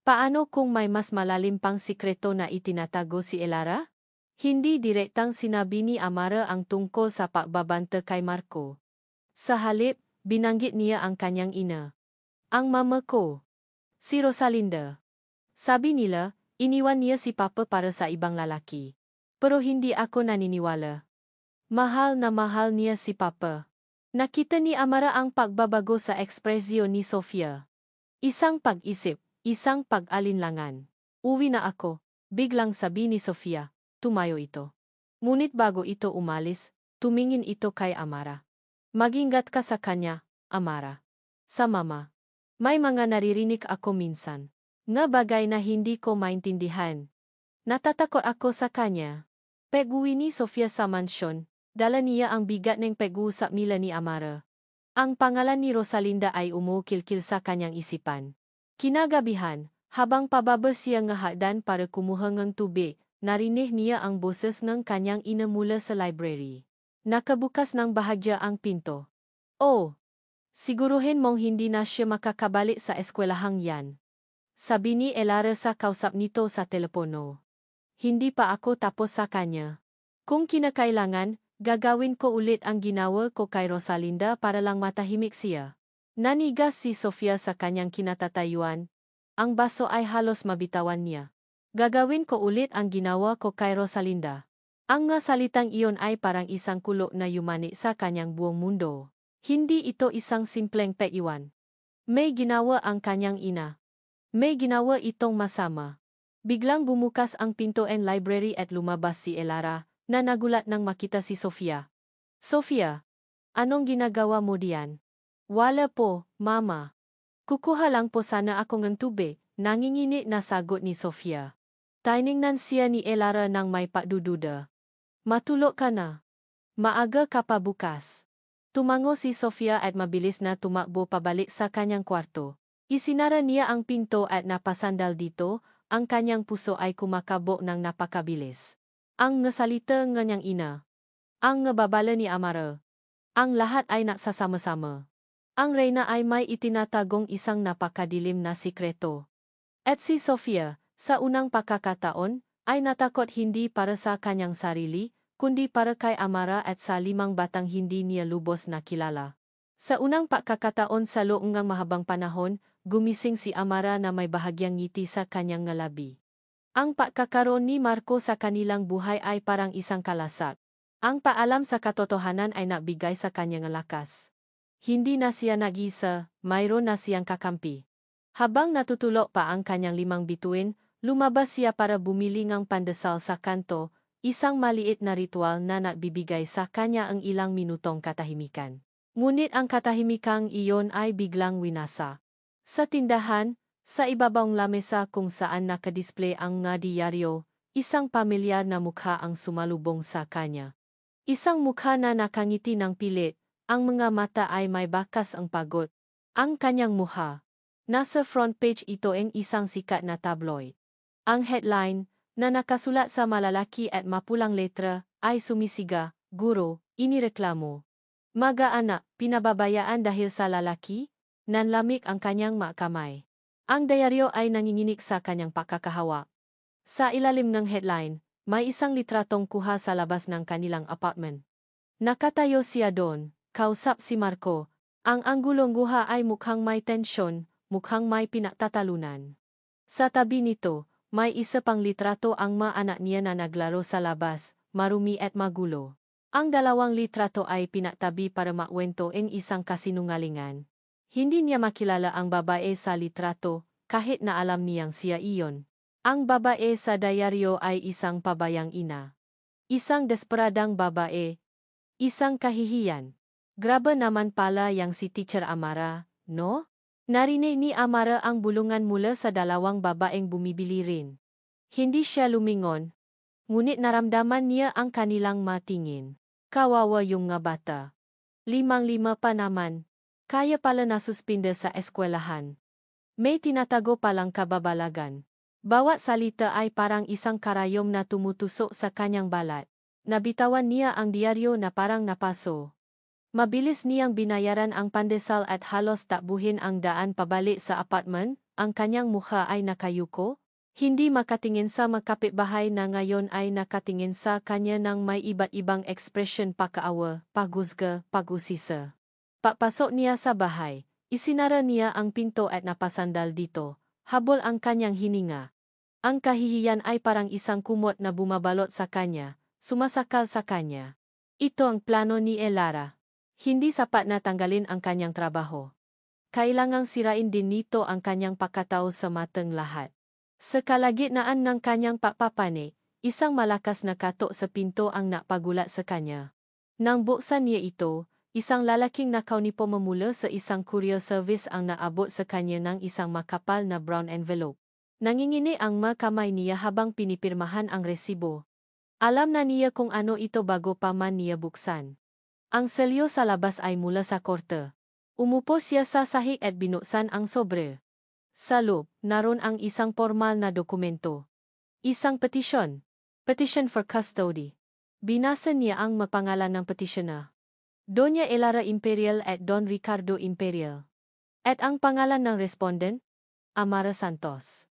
Paano kung may mas malalim pang sikreto na itinatago si Elara? Hindi direktang sinabi ni Amara ang tungkol sa pagbabanta kay Marco. Sa halip, binanggit niya ang kanyang ina. Ang mama ko. Si Rosalinda. Sabi nila, iniwan niya si Papa para sa ibang lalaki. Pero hindi ako naniniwala. Mahal na mahal niya si Papa. Nakita ni Amara ang pagbabago sa ekspresyon ni Sofia. Isang pag-isip, isang pag-alinlangan. Uwi na ako, biglang sabi ni Sofia. Tumayo ito. Ngunit bago ito umalis, tumingin ito kay Amara. Mag-ingat ka sa kanya, Amara. Sa Mama. May mga naririnig ako minsan. Nga bagay na hindi ko maintindihan. Natatakot ako sa kanya. Pag-uwi ni Sofia sa mansyon, dala niya ang bigat ng pag-uusap nila ni Amara. Ang pangalan ni Rosalinda ay umukilkil sa kanyang isipan. Kinagabihan, habang pababa siya ng hagdan para kumuha ng tubig, narinig niya ang boses ng kanyang ina mula sa library. Nakabukas ng bahagya ang pinto. Oh! Siguruhin mong hindi na siya makakabalik sa eskwelahang yan. Sabi ni Elara sa kausap nito sa telepono. Hindi pa ako tapos sa kanya. Kung kinakailangan, gagawin ko ulit ang ginawa ko kay Rosalinda para lang matahimik siya. Nanigas si Sofia sa kanyang kinatatayuan. Ang baso ay halos mabitawan niya. Gagawin ko ulit ang ginawa ko kay Rosalinda. Ang nga salitang iyon ay parang isang kulo na yumani sa kanyang buong mundo. Hindi ito isang simpleng paiwan. May ginawa ang kanyang ina. May ginawa itong masama. Biglang bumukas ang pinto ng library at lumabas si Elara, na nagulat nang makita si Sofia. Sofia, anong ginagawa mo diyan? Wala po, Mama. Kukuha lang po sana ako ng tubig, nanginginig na sagot ni Sofia. Tiningnan siya ni Elara nang may pagdududa. Matulog ka na. Maaga ka pa bukas. Tumango si Sofia at mabilis na tumakbo pabalik sa kanyang kwarto. Isinara niya ang pinto at napasandal dito, ang kanyang puso ay kumakabog ng napakabilis. Ang ngasalita ng niyang ina. Ang ngababala ni Amara. Ang lahat ay nagsasama-sama. Ang reyna ay may itinatagong isang napakadilim na sikreto. At si Sofia, sa unang pagkakataon, ay natakot hindi para sa kanyang sarili, kundi para kay Amara at sa 5 batang hindi niya lubos na kilala. Sa unang pagkakataon sa loob ng mahabang panahon, gumising si Amara na may bahagyang ngiti sa kanyang ngalabi. Ang pagkakaroon ni Marco sa kanilang buhay ay parang isang kalasak. Ang paalam sa katotohanan ay nagbigay sa kanyang lakas. Hindi na siya nag-isa, mayroon na siyang kakampi. Habang natutulog pa ang kanyang 5 bituin, lumabas siya para bumili ng pandesal sa kanto, isang maliit na ritual na nagbibigay sa kanya ang ilang minutong katahimikan. Ngunit ang katahimikang iyon ay biglang winasa. Sa tindahan, sa ibabang lamesa kung saan nakadisplay ang nga diaryo, isang pamilyar na mukha ang sumalubong sa kanya. Isang mukha na nakangiti ng pilit, ang mga mata ay may bakas ang pagod. Ang kanyang mukha. Nasa front page ito ang isang sikat na tabloid. Ang headline, na nakasulat sa malalaki at mapulang letra, ay sumisiga, "Guro, inireklamo. Mag-anak, pinababayaan dahil sa lalaki?" Nanlamig ang kanyang makamay. Ang diaryo ay nanginginig sa kanyang pagkakahawak. Sa ilalim ng headline, may isang litratong kuha sa labas ng kanilang apartment. Nakatayo siya doon, kausap si Marco. Ang anggulong guha ay mukhang may tensyon, mukhang may pinagtatalunan. Sa tabi nito, may isa pang litrato ang mga anak niya na naglaro sa labas, marumi at magulo. Ang 2 litrato ay pinatabi para makwento ng isang kasinungalingan. Hindi niya makilala ang babae sa litrato, kahit na alam niyang siya iyon. Ang babae sa diaryo ay isang pabayang ina. Isang desperadang babae. Isang kahihiyan. Grabe naman pala yang si Teacher Amara, no? Narinig ni Amara ang bulungan mula sa 2 babaeng bumibili rin. Hindi siya lumingon, ngunit naramdaman niya ang kanilang matingin. Kawawa yung nga bata. 5 pa naman. Kaya pala nasuspinde sa eskwelahan. May tinatago palang kababalagan. Bawat salita ay parang isang karayom na tumutusok sa kanyang balat. Nabitawan niya ang diaryo na parang napaso. Mabilis niyang binayaran ang pandesal at halos takbuhin ang daan pabalik sa apartment, ang kanyang mukha ay nakayuko. Hindi makatingin sa makapitbahay na ngayon ay nakatingin sa kanya ng may iba't ibang ekspresyon pagkaawa, paghusga, pag-usisa. Papasok niya sa bahay, isinara niya ang pinto at napasandal dito, habol ang kanyang hininga. Ang kahihiyan ay parang isang kumot na bumabalot sa kanya, sumasakal sa kanya. Ito ang plano ni Elara. Hindi sapat na tanggalin ang kanyang trabaho. Kailangang sirain din nito ang kanyang pagkatao sa matang lahat. Sa kalagitnaan ng kanyang pagpapani, isang malakas na katok sa pinto ang napagulat sa kanya. Nang buksan niya ito, isang lalaking nakauniforme mula sa isang courier service ang naabot sa kanya ng isang makapal na brown envelope. Nangingini ang mga kamay niya habang pinipirmahan ang resibo. Alam na niya kung ano ito bago pa man niya buksan. Ang selyo sa labas ay mula sa korte. Umupo siya sa sahig at binuksan ang sobre. Sa loob, naroon ang isang formal na dokumento. Isang petisyon. Petition for custody. Binasa niya ang mapangalan ng petitioner. Doña Elara Imperial at Don Ricardo Imperial. At ang pangalan ng respondent? Amara Santos.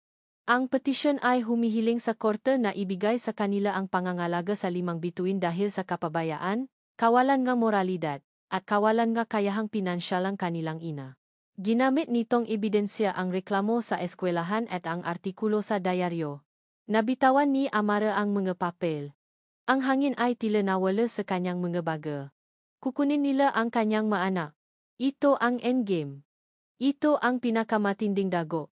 Ang petisyon ay humihiling sa korte na ibigay sa kanila ang pangangalaga sa 5 bituin dahil sa kapabayaan, kawalan ng moralidad, at kawalan ng kayahang pinansyal ang kanilang ina. Ginamit nitong ebidensya ang reklamo sa eskwelahan at ang artikulo sa dayaryo. Nabitawan ni Amara ang mga papel. Ang hangin ay tila nawala sa kanyang mga baga. Kukunin nila ang kanyang maanak. Ito ang endgame. Ito ang pinakamatinding dago.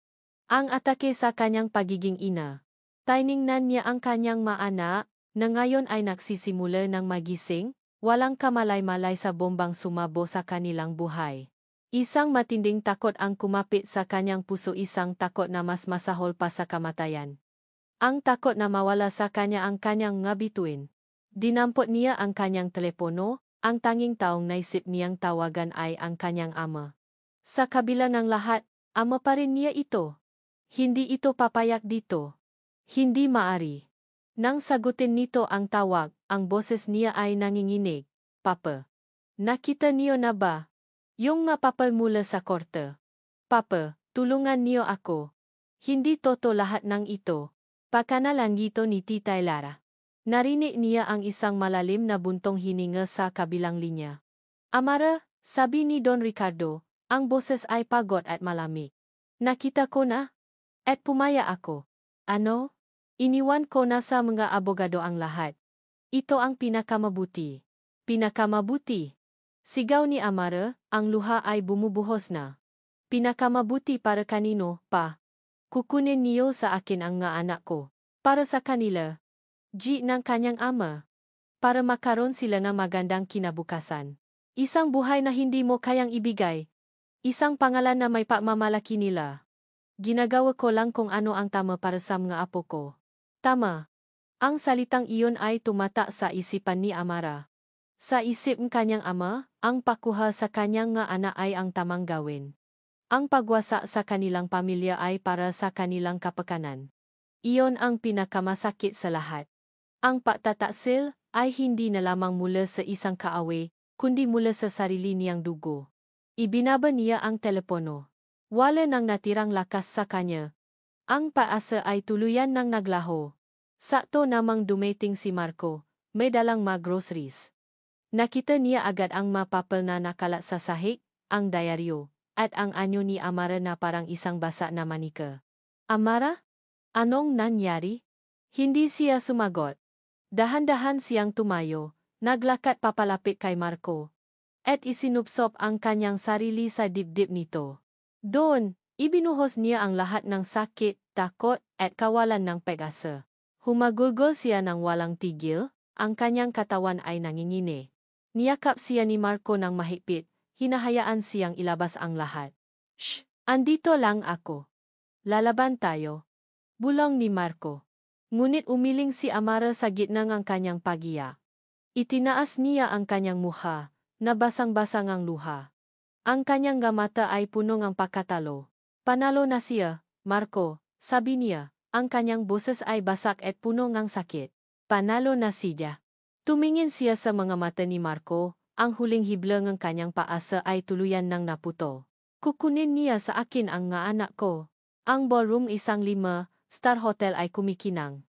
Ang atake sa kanyang pagiging ina. Tiningnan niya ang kanyang maanak, na ngayon ay nagsisimula ng magising, walang kamalay-malay sa bombang sumabo sa kanilang buhay. Isang matinding takot ang kumapit sa kanyang puso, isang takot na mas masahol pa sa kamatayan. Ang takot na mawala sa kanya ang kanyang mga bituin. Dinampot niya ang kanyang telepono, ang tanging taong naisip niyang tawagan ay ang kanyang ama. Sa kabila ng lahat, ama pa rin niya ito. Hindi ito papayag dito. Hindi maari. Nang sagutin nito ang tawag, ang boses niya ay nanginginig. Papa. Nakita niyo na ba? Yung mapapal mula sa korte. Papa, tulungan niyo ako. Hindi totoo lahat ng ito. Pakanalangito ni Titay Lara. Narinig niya ang isang malalim na buntong hininga sa kabilang linya. Amara, sabi ni Don Ricardo, ang boses ay pagod at malamig. Nakita ko na. At pumaya ako. Ano? Iniwan ko na sa mga abogado ang lahat. Ito ang pinakamabuti. Pinakamabuti. Sigaw ni Amara, ang luha ay bumubuhos na. Pinakamabuti para kanino, pa? Kukunin niyo sa akin ang nga anak ko. Para sa kanila. Ng kanyang ama. Para makaroon sila ng magandang kinabukasan. Isang buhay na hindi mo kayang ibigay. Isang pangalan na may pagmamalaki nila. Ginagawa ko lang kung ano ang tama para sa mga apo ko. Tama. Ang salitang iyon ay tumata sa isipan ni Amara. Sa isip ng kanyang ama, ang pakuha sa kanyang nga anak ay ang tamang gawin. Ang pagwasa sa kanilang pamilya ay para sa kanilang kapakanan. Iyon ang pinakamasakit sa lahat. Ang pagtataksil ay hindi na lamang mula sa isang kaawe, kundi mula sa sarili niyang dugo. Ibinaba niya ang telepono. Wala nang natirang lakas sa kanya. Ang paasa ay tuluyan nang naglaho. Sakto namang dumating si Marco, may dalang mga groceries. Nakita niya agad ang mapapal na nakalat sa sahig, ang dayaryo, at ang anyo ni Amara na parang isang basa na manika. Amara? Anong nangyari? Hindi siya sumagot. Dahan-dahan siyang tumayo, naglakad papalapit kay Marco, at isinupsop ang kanyang sarili sa dibdib nito. Doon, ibinuhos niya ang lahat ng sakit, takot, at kawalan ng pag-asa. Humagulgol siya ng walang tigil, ang kanyang katawan ay nangingini. Niyakap siya ni Marco ng mahigpit, hinahayaan siyang ilabas ang lahat. Shh! Andito lang ako. Lalaban tayo. Bulong ni Marco. Ngunit umiling si Amara sa gitna ng kanyang pagiyak. Itinaas niya ang kanyang mukha, na basang-basang ang luha. Ang kanyang mata ay puno ng pagkatalo. Panalo na siya, Marco, sabi niya. Ang kanyang boses ay basak at puno ng sakit. Panalo na siya. Tumingin siya sa mga mata ni Marco, ang huling hibla ng kanyang paasa ay tuluyan ng naputo. Kukunin niya sa akin ang nga anak ko. Ang ballroom 5-star hotel ay kumikinang.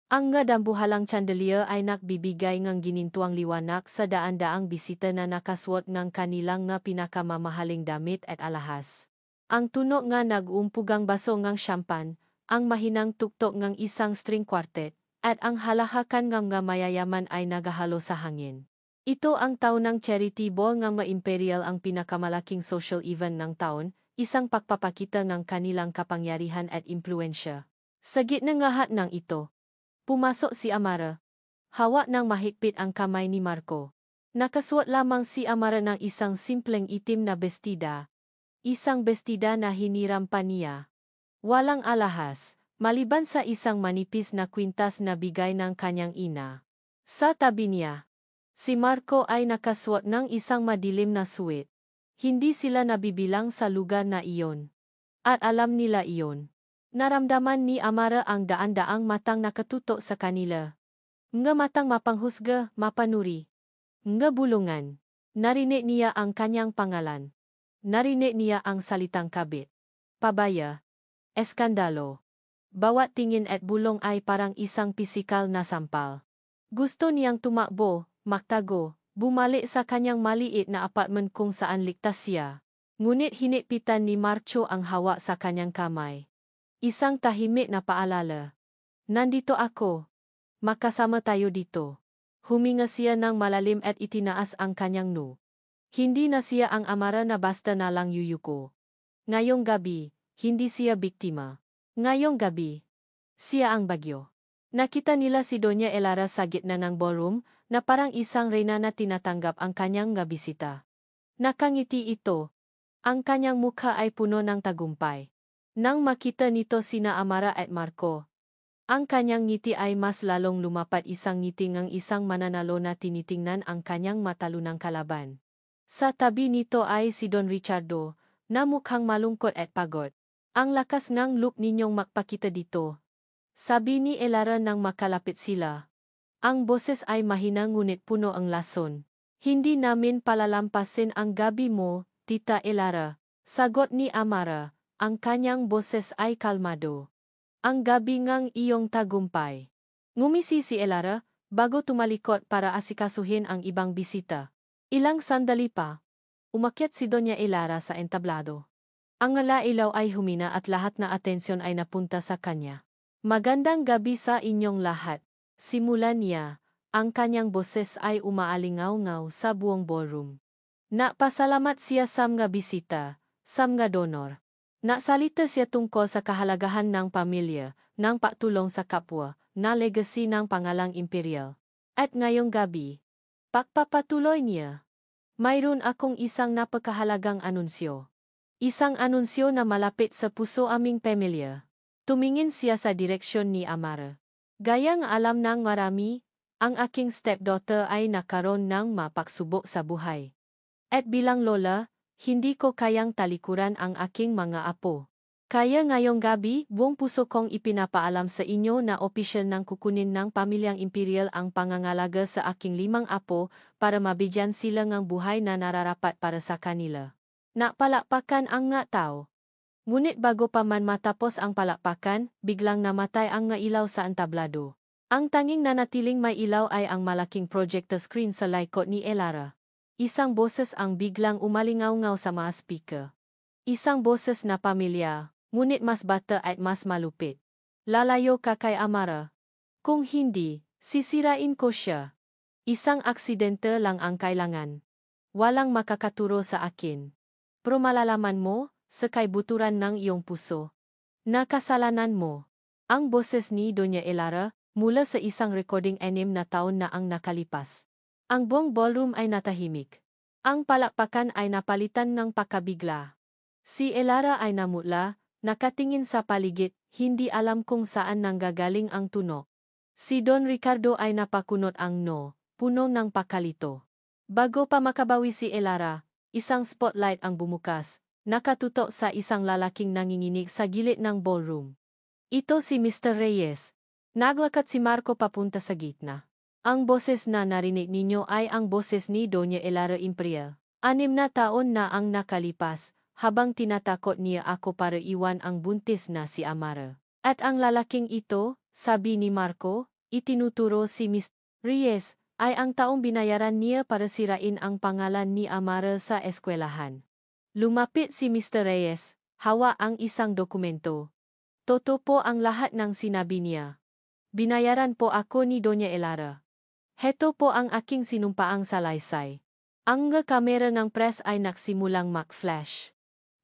Ang nga dambuhalang chandelier ay nagbibigay ng ginintuang liwanag sa daan-daang bisita na nakaswot ng kanilang nga pinakamamahaling damit at alahas. Ang tunog nga nag-umpugang baso ng champagne, ang mahinang tuktok ng isang string quartet, at ang halahakan ng mga mayayaman ay nagahalo sa hangin. Ito ang taon ng charity ball ng ma-imperial, ang pinakamalaking social event ng taon, isang pagpapakita ng kanilang kapangyarihan at impluensya. Sa gitna ng lahat ng ito, pumasok si Amara. Hawak ng mahigpit ang kamay ni Marco. Nakasuot lamang si Amara ng isang simpleng itim na bestida. Isang bestida na hiniram pa niya. Walang alahas, maliban sa isang manipis na kwintas na bigay ng kanyang ina. Sa tabi niya, si Marco ay nakasuot ng isang madilim na suit. Hindi sila nabibilang sa lugar na iyon. At alam nila iyon. Naramdaman ni Amara ang daan-daang matang nakatutok sa kanila. Nga matang mapanghusga, mapanuri. Nga bulungan. Narinig niya ang kanyang pangalan. Narinig niya ang salitang kabit. Pabaya. Eskandalo. Bawat tingin at bulong ay parang isang pisikal na sampal. Gusto niyang tumakbo, magtago, bumalik sa kanyang maliit na apartment kung saan ligtas siya. Ngunit hinipitan ni Marco ang hawa sa kanyang kamay. Isang tahimik na paalala. Nandito ako. Makasama tayo dito. Huminga siya ng malalim at itinaas ang kanyang noo. Hindi na siya ang Amara na basta na lang yuyuko. Ngayong gabi, hindi siya biktima. Ngayong gabi, siya ang bagyo. Nakita nila si Doña Elara sa gitna ng ballroom na parang isang reyna na tinatanggap ang kanyang bisita. Nakangiti ito. Ang kanyang mukha ay puno ng tagumpay. Nang makita nito sina Amara at Marco, ang kanyang ngiti ay mas lalong lumapat, isang ngiting ang isang mananalo na tinitingnan ang kanyang matalunang kalaban. Sa tabi nito ay si Don Ricardo, na mukhang malungkot at pagod. Ang lakas ng look ninyong magpakita dito. Sabi ni Elara nang makalapit sila. Ang boses ay mahina ngunit puno ang lason. Hindi namin palalampasin ang gabi mo, Tita Elara. Sagot ni Amara, ang kanyang boses ay kalmado. Ang gabi ngang iyong tagumpay. Ngumisi si Elara, bago tumalikod para asikasuhin ang ibang bisita. Ilang sandali pa, umakyat si Doña Elara sa entablado. Ang ilaw ay humina at lahat na atensyon ay napunta sa kanya. Magandang gabi sa inyong lahat. Simulan niya, ang kanyang boses ay umaalingaw-ngaw sa buong ballroom. Napasalamat siya sa mga bisita, sa mga donor. Nasalita siya tungkol sa kahalagahan ng pamilya, ng pagtulong sa kapwa, na legacy ng pangalang imperial. At ngayong gabi, pagpapatuloy niya. Mayroon akong isang napakahalagang anunsyo. Isang anunsyo na malapit sa puso aming pamilya. Tumingin siya sa direksyon ni Amara. Gayang alam ng marami, ang aking stepdaughter ay nakaroon ng mapagsubok sa buhay. At bilang lola, hindi ko kayang talikuran ang aking mga apo. Kaya ngayong gabi, buong puso kong ipinapaalam sa inyo na opisyal nang kukunin ng pamilyang imperial ang pangangalaga sa aking 5 apo para mabigyan sila ng buhay na nararapat para sa kanila. Napalakpakan ang nga tao. Ngunit bago pa man matapos ang palakpakan, biglang namatay ang nga ilaw sa entablado. Ang tanging nanatiling may ilaw ay ang malaking projector screen sa likod ni Elara. Isang boses ang biglang umalingaw-ngaw sa mga speaker. Isang boses na pamilya, ngunit mas bata at mas malupit. Lalayo ka kay Amara. Kung hindi, sisirain ko siya. Isang aksidente lang ang kailangan. Walang makakaturo sa akin. Pero malalaman mo, sa kaibuturan ng iyong puso. Nakasalanan mo. Ang boses ni Doña Elara, mula sa isang recording 6 na taon na ang nakalipas. Ang buong ballroom ay natahimik. Ang palakpakan ay napalitan ng pakabigla. Si Elara ay namutla, nakatingin sa paligid, hindi alam kung saan nanggagaling ang tunog. Si Don Ricardo ay napakunot ang puno ng pakalito. Bago pa makabawi si Elara, isang spotlight ang bumukas, nakatutok sa isang lalaking nanginginig sa gilid ng ballroom. Ito si Mr. Reyes. Naglakad si Marco papunta sa gitna. Ang boses na narinig ninyo ay ang boses ni Doña Elara Imperial. 6 na taon na ang nakalipas, habang tinatakot niya ako para iwan ang buntis na si Amara. At ang lalaking ito, sabi ni Marco, itinuturo si Mr. Reyes, ay ang taong binayaran niya para sirain ang pangalan ni Amara sa eskwelahan. Lumapit si Mr. Reyes, hawa ang isang dokumento. Totoo po ang lahat ng sinabi niya. Binayaran po ako ni Doña Elara. Heto po ang aking sinumpaang salaysay. Ang kamera ng press ay nagsimulang mag-flash.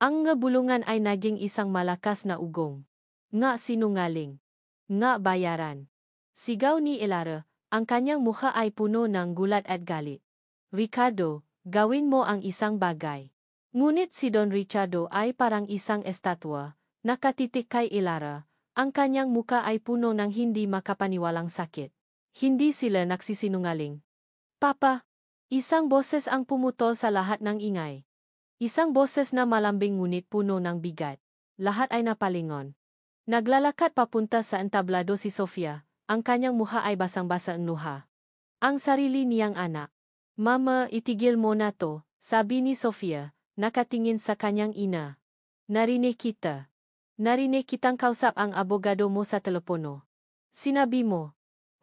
Ang bulungan ay naging isang malakas na ugong. Nga sinungaling. Nga bayaran. Sigaw ni Elara, ang kanyang mukha ay puno ng gulat at galit. Ricardo, gawin mo ang isang bagay. Ngunit si Don Ricardo ay parang isang estatwa, nakatitik kay Elara, ang kanyang mukha ay puno ng hindi makapaniwalang sakit. Hindi sila nagsisinungaling. Papa! Isang boses ang pumutol sa lahat ng ingay. Isang boses na malambing ngunit puno ng bigat. Lahat ay napalingon. Naglalakad papunta sa entablado si Sofia, ang kanyang mukha ay basang-basa ng luha. Ang sarili niyang anak. Mama, itigil mo na to, sabi ni Sofia, nakatingin sa kanyang ina. Narinig kita. Narinig kitang kausap ang abogado mo sa telepono. Sinabi mo.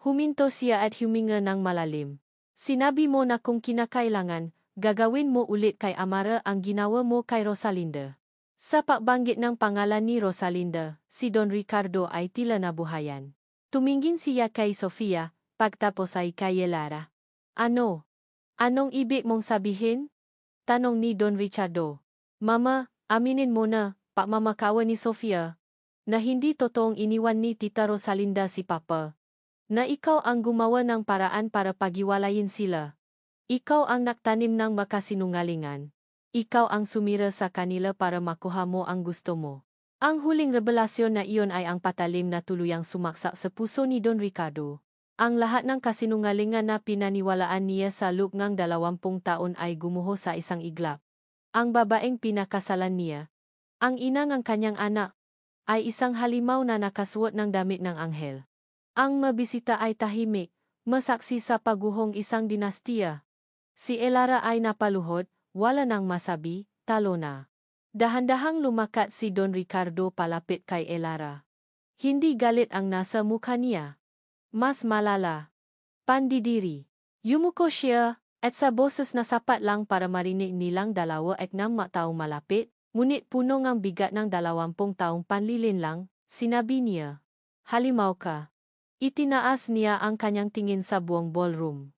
Huminto siya at huminga ng malalim. Sinabi mo na kung kinakailangan, gagawin mo ulit kay Amara ang ginawa mo kay Rosalinda. Sa pagbanggit ng pangalan ni Rosalinda, si Don Ricardo ay tila nabuhayan. Tumingin siya kay Sofia, pagtapos ay kay Elara. Ano? Anong ibig mong sabihin? Tanong ni Don Ricardo. Mama, aminin mo na, pagmamakawa ni Sofia, na hindi totoong iniwan ni Tita Rosalinda si Papa. Na ikaw ang gumawa ng paraan para paghiwalayin sila. Ikaw ang nagtanim ng makasinungalingan. Ikaw ang sumira sa kanila para makuha mo ang gusto mo. Ang huling revelasyon na iyon ay ang patalim na tuluyang sumaksak sa puso ni Don Ricardo. Ang lahat ng kasinungalingan na pinaniwalaan niya sa loob ng 20 taon ay gumuho sa isang iglap. Ang babaeng pinakasalan niya, ang ina ng kanyang anak, ay isang halimaw na nakasuot ng damit ng anghel. Ang mabisita ay tahimik, masaksi sa pagguhong isang dinastiya. Si Elara ay napaluhod, wala nang masabi, talo na. Dahan-dahang lumakat si Don Ricardo palapit kay Elara. Hindi galit ang nasa mukha niya. Mas malala. Pandidiri. Yumuko siya, at sa boses na sapat lang para marinig nilang dalawa at ng mataong malapit, ngunit puno ng bigat ng 20 taong panlilinlang, sinabi niya. Halimaw ka. Itinaas niya ang kanyang tingin sa buong ballroom.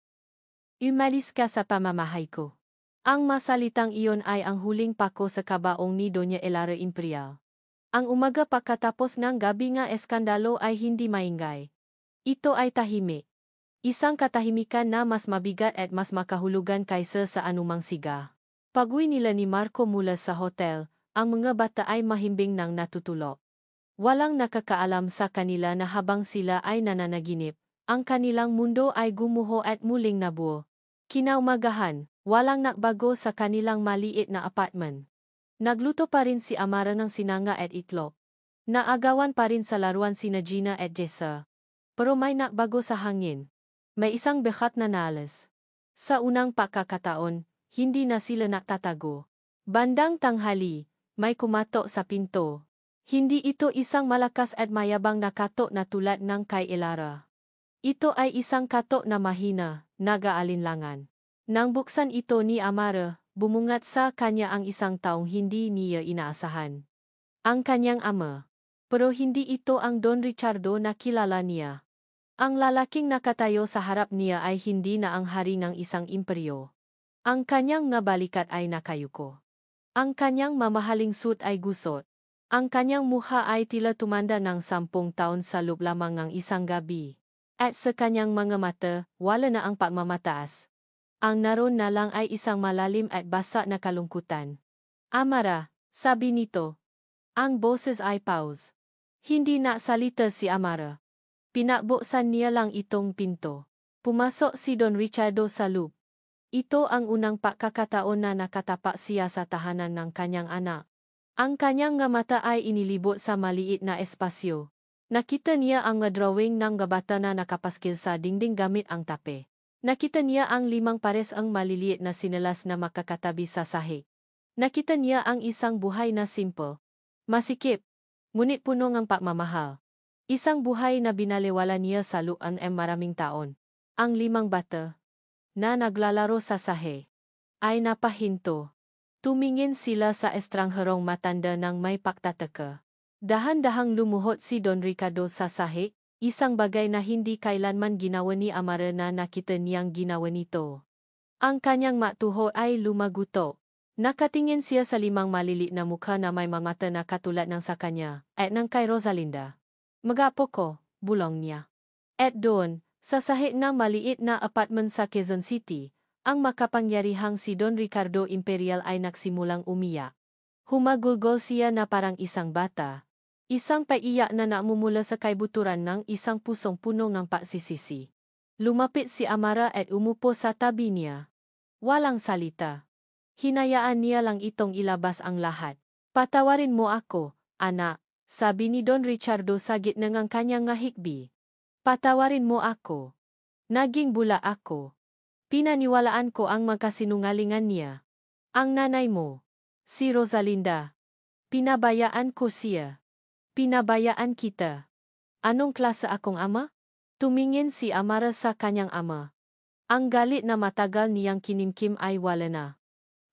Umalis ka sa pamamahay ko. Ang masalitang iyon ay ang huling pako sa kabaong ni Doña Elara Imperial. Ang umaga pagkatapos ng gabi nga eskandalo ay hindi maingay. Ito ay tahimik. Isang katahimikan na mas mabigat at mas makahulugan kaysa sa anumang siga. Pag-uwi nila ni Marco mula sa hotel, ang mga bata ay mahimbing nang natutulog. Walang nakakaalam sa kanila na habang sila ay nananaginip, ang kanilang mundo ay gumuho at muling nabuo. Kinaumagahan, walang nagbago sa kanilang maliit na apartment. Nagluto pa rin si Amara ng sinanga at itlog. Naagawan pa rin sa laruan sina Gina at Jessa. Pero may nagbago sa hangin. May isang bekat na nalas. Sa unang pagkakataon, hindi na sila nagtatago. Bandang tanghali, may kumatok sa pinto. Hindi ito isang malakas at mayabang na katok na tulad ng kay Elara. Ito ay isang katok na mahina, nag-aalinlangan. Nang buksan ito ni Amara, bumungat sa kanya ang isang taong hindi niya inaasahan. Ang kanyang ama. Pero hindi ito ang Don Ricardo na kilala niya. Ang lalaking nakatayo sa harap niya ay hindi na ang hari ng isang imperyo. Ang kanyang nga balikat ay nakayuko. Ang kanyang mamahaling suit ay gusot. Ang kanyang mukha ay tila tumanda ng 10 taon sa loob lamang ng isang gabi. At sa kanyang mga mata, wala na ang pagmamataas. Ang naroon na lang ay isang malalim at basa na kalungkutan. Amara, sabi nito. Ang boses ay pause. Hindi na salita si Amara. Pinakbuksan niya lang itong pinto. Pumasok si Don Ricardo sa loob. Ito ang unang pagkakataon na nakatapak siya sa tahanan ng kanyang anak. Ang kanyang nga mata ay inilibot sa maliit na espasyo. Nakita niya ang drawing ng gabata na nakapaskil sa dingding gamit ang tape. Nakita niya ang 5 pares ang maliliit na sinelas na makakatabi sa sahig. Nakita niya ang isang buhay na simple. Masikip, ngunit puno ng pagmamahal. Isang buhay na binaliwala niya sa luan maraming taon. Ang 5 bata na naglalaro sa sahe ay napahinto. Tumingin sila sa estrangherong matanda ng may pagtataka. Dahan-dahang lumuhod si Don Ricardo sa sahe, isang bagay na hindi kailanman ginawa ni Amara na nakita niyang ginawa nito. Ang kanyang matuho ay lumaguto. Nakatingin siya sa 5 maliliit na mukha na may mga mata na katulad ng sa kanya at ng kay Rosalinda. Magapo ko, bulong niya. At doon, sa sahig ng maliit na apartment sa Quezon City, ang makapangyarihang si Don Ricardo Imperial ay nagsimulang umiyak. Humagulgol siya na parang isang bata. Isang paiyak na namumula sa kaibuturan ng isang pusong puno ng pagsisisi. Lumapit si Amara at umupo sa tabi niya. Walang salita. Hinayaan niya lang itong ilabas ang lahat. Patawarin mo ako, anak. Sabi ni Don Ricardo sa gitna ng kanyang ngahikbi. Patawarin mo ako. Naging bula ako. Pinaniwalaan ko ang magkasinungalingan niya. Ang nanay mo, si Rosalinda. Pinabayaan ko siya. Pinabayaan kita. Anong klase akong ama? Tumingin si Amara sa kanyang ama. Ang galit na matagal niyang kinimkim ay wala na.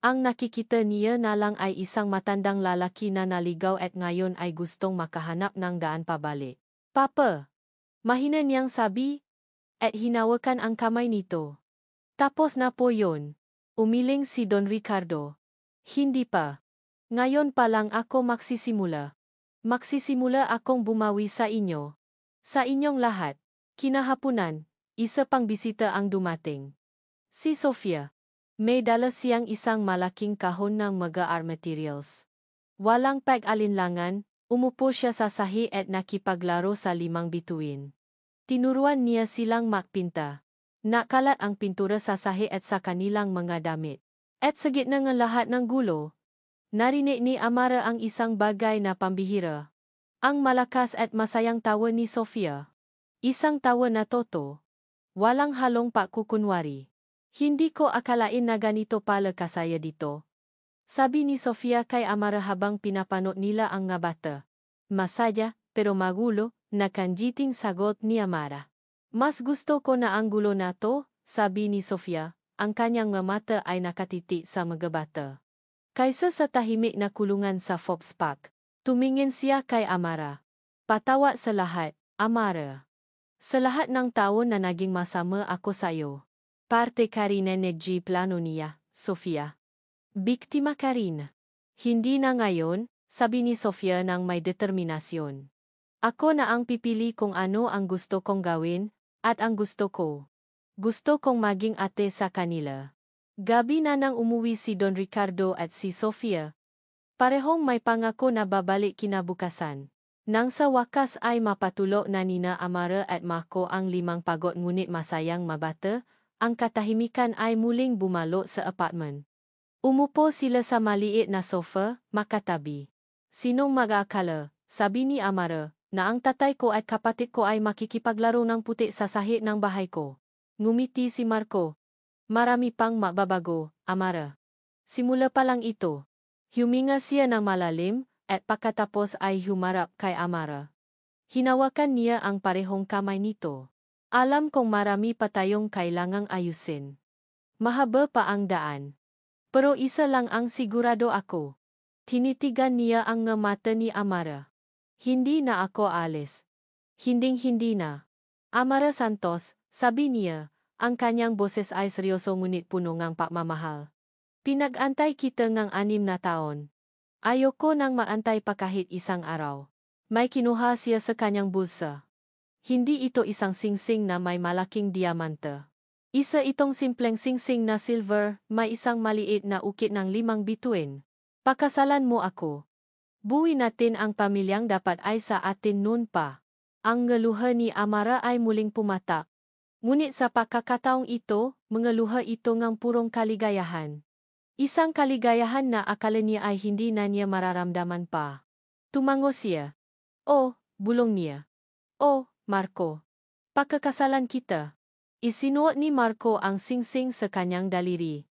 Ang nakikita niya na lang ay isang matandang lalaki na naligaw at ngayon ay gustong makahanap ng daan pabalik. Papa! Mahina niyang sabi, at hinawakan ang kamay nito. Tapos na po yun. Umiling si Don Ricardo. Hindi pa. Ngayon pa lang ako magsisimula. Magsisimula akong bumawi sa inyo. Sa inyong lahat. Kinahapunan, isa pang bisita ang dumating. Si Sofia. May dala siyang isang malaking kahon ng mga art materials. Walang pag-alinlangan, umupo siya sa sahi at nakipaglaro sa 5 bituin. Tinuruan niya silang magpinta. Nakalat ang pintura sa sahi at sa kanilang mga damit. At sa gitna ng lahat ng gulo, narinig ni Amara ang isang bagay na pambihira. Ang malakas at masayang tawa ni Sofia. Isang tawa na toto. Walang halong pakukunwari. Hindi ko akalain na ganito pala kasaya dito. Sabi ni Sofia kay Amara habang pinapanood nila ang nga bata. Masaya, pero magulo, na kanjiting sagot ni Amara. Mas gusto ko na ang gulo na to, sabi ni Sofia, ang kanyang mga mata ay nakatiti sa mga bata. Kaysa sa tahimik na kulungan sa Fox Park, tumingin siya kay Amara. Patawa sa lahat, Amara. Sa lahat ng taon na naging masama ako sa'yo. Parte ka rin ng plano niya, Sofia. Biktima ka rin. Hindi na ngayon, sabi ni Sofia ng may determinasyon. Ako na ang pipili kung ano ang gusto kong gawin, at ang gusto ko. Gusto kong maging ate sa kanila. Gabi na nang umuwi si Don Ricardo at si Sofia. Parehong may pangako na babalik kinabukasan. Nang sa wakas ay mapatulo na nina Amara at Marco ang 5 pagod ngunit masayang mabata, ang katahimikan ay muling bumalo sa apartment. Umupo sila sa maliit na sofa, makatabi. Sinong mag-aakala, sabi ni Amara, na ang tatay ko at kapatid ko ay makikipaglaro ng puti sa sahig ng bahay ko. Ngumiti si Marco. Marami pang mababago, Amara. Simula pa lang ito. Huminga siya ng malalim, at pagkatapos ay humarap kay Amara. Hinawakan niya ang parehong kamay nito. Alam kong marami pa tayong kailangang ayusin. Mahaba pa ang daan. Pero isa lang ang sigurado ako. Tinitigan niya ang nga mata ni Amara. Hindi na ako alis. Hinding-hindi na. Amara Santos, sabi niya, ang kanyang boses ay seryoso ngunit puno ng pagmamahal. Pinag-antay kita ng 6 na taon. Ayoko nang maantay pa kahit isang araw. May kinuha siya sa kanyang bulsa. Hindi ito isang singsing na may malaking diamante. Isa itong simpleng singsing na silver, may isang maliit na ukit ng 5 bituin. Pakasalan mo ako. Buwi natin ang pamilyang dapat ay sa atin noon pa. Ang ngaluha ni Amara ay muling pumatak. Ngunit sa pagkakataong ito, mangaluha ito ng purong kaligayahan. Isang kaligayahan na akala niya ay hindi na niya mararamdaman pa. Tumango siya. Oh, bulong niya. Oh, Marco. Pagkakasalan kita. Isinuot ni Marco ang singsing sa kanyang daliri.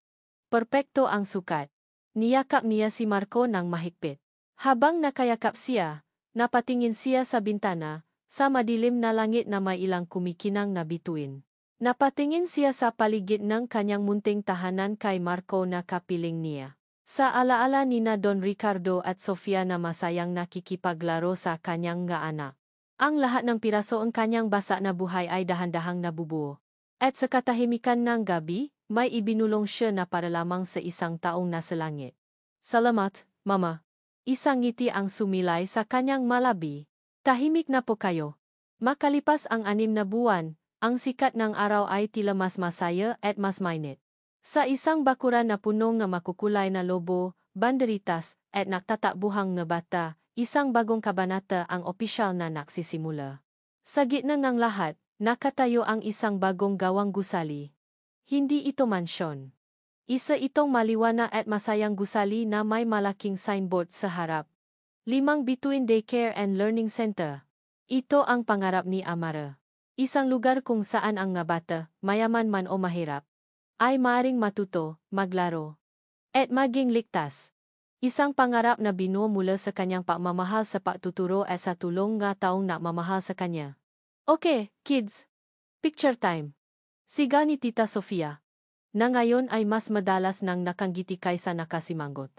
Perpekto ang sukat. Niyakap niya si Marco ng mahigpit. Habang nakayakap siya, napatingin siya sa bintana, sa madilim na langit na may ilang kumikinang na bituin. Napatingin siya sa paligid ng kanyang munting tahanan kay Marco na kapiling niya. Sa alaala nina Don Ricardo at Sofia na masayang nakikipaglaro sa kanyang nga anak. Ang lahat ng piraso ng kanyang basa na buhay ay dahan-dahang nabubuo. At sa katahimikan ng gabi, may ibinulong siya na para lamang sa isang taong nasa langit. Salamat, Mama. Isang ngiti ang sumilay sa kanyang malabi. Tahimik na po kayo. Makalipas ang 6 na buwan, ang sikat ng araw ay tila mas masaya at mas mainit. Sa isang bakuran na puno ng makukulay na lobo, banderitas, at nagtatakbuhang nga bata, isang bagong kabanata ang opisyal na nagsisimula. Sa gitna ng lahat, nakatayo ang isang bagong gawang gusali. Hindi ito mansyon. Isa itong maliwanag at masayang gusali na may malaking signboard sa harap. 5 Bituin Daycare and Learning Center. Ito ang pangarap ni Amara. Isang lugar kung saan ang nga bata, mayaman man o mahirap, ay maaring matuto, maglaro, at maging ligtas. Isang pangarap na binuo mula sa kanyang pagmamahal sa pagtuturo at sa tulong nga taong namamahal sa kanya. Okay, kids. Picture time. Siga ni Tita Sofia, na ngayon ay mas madalas nang nakanggiti kaysa nakasimangot.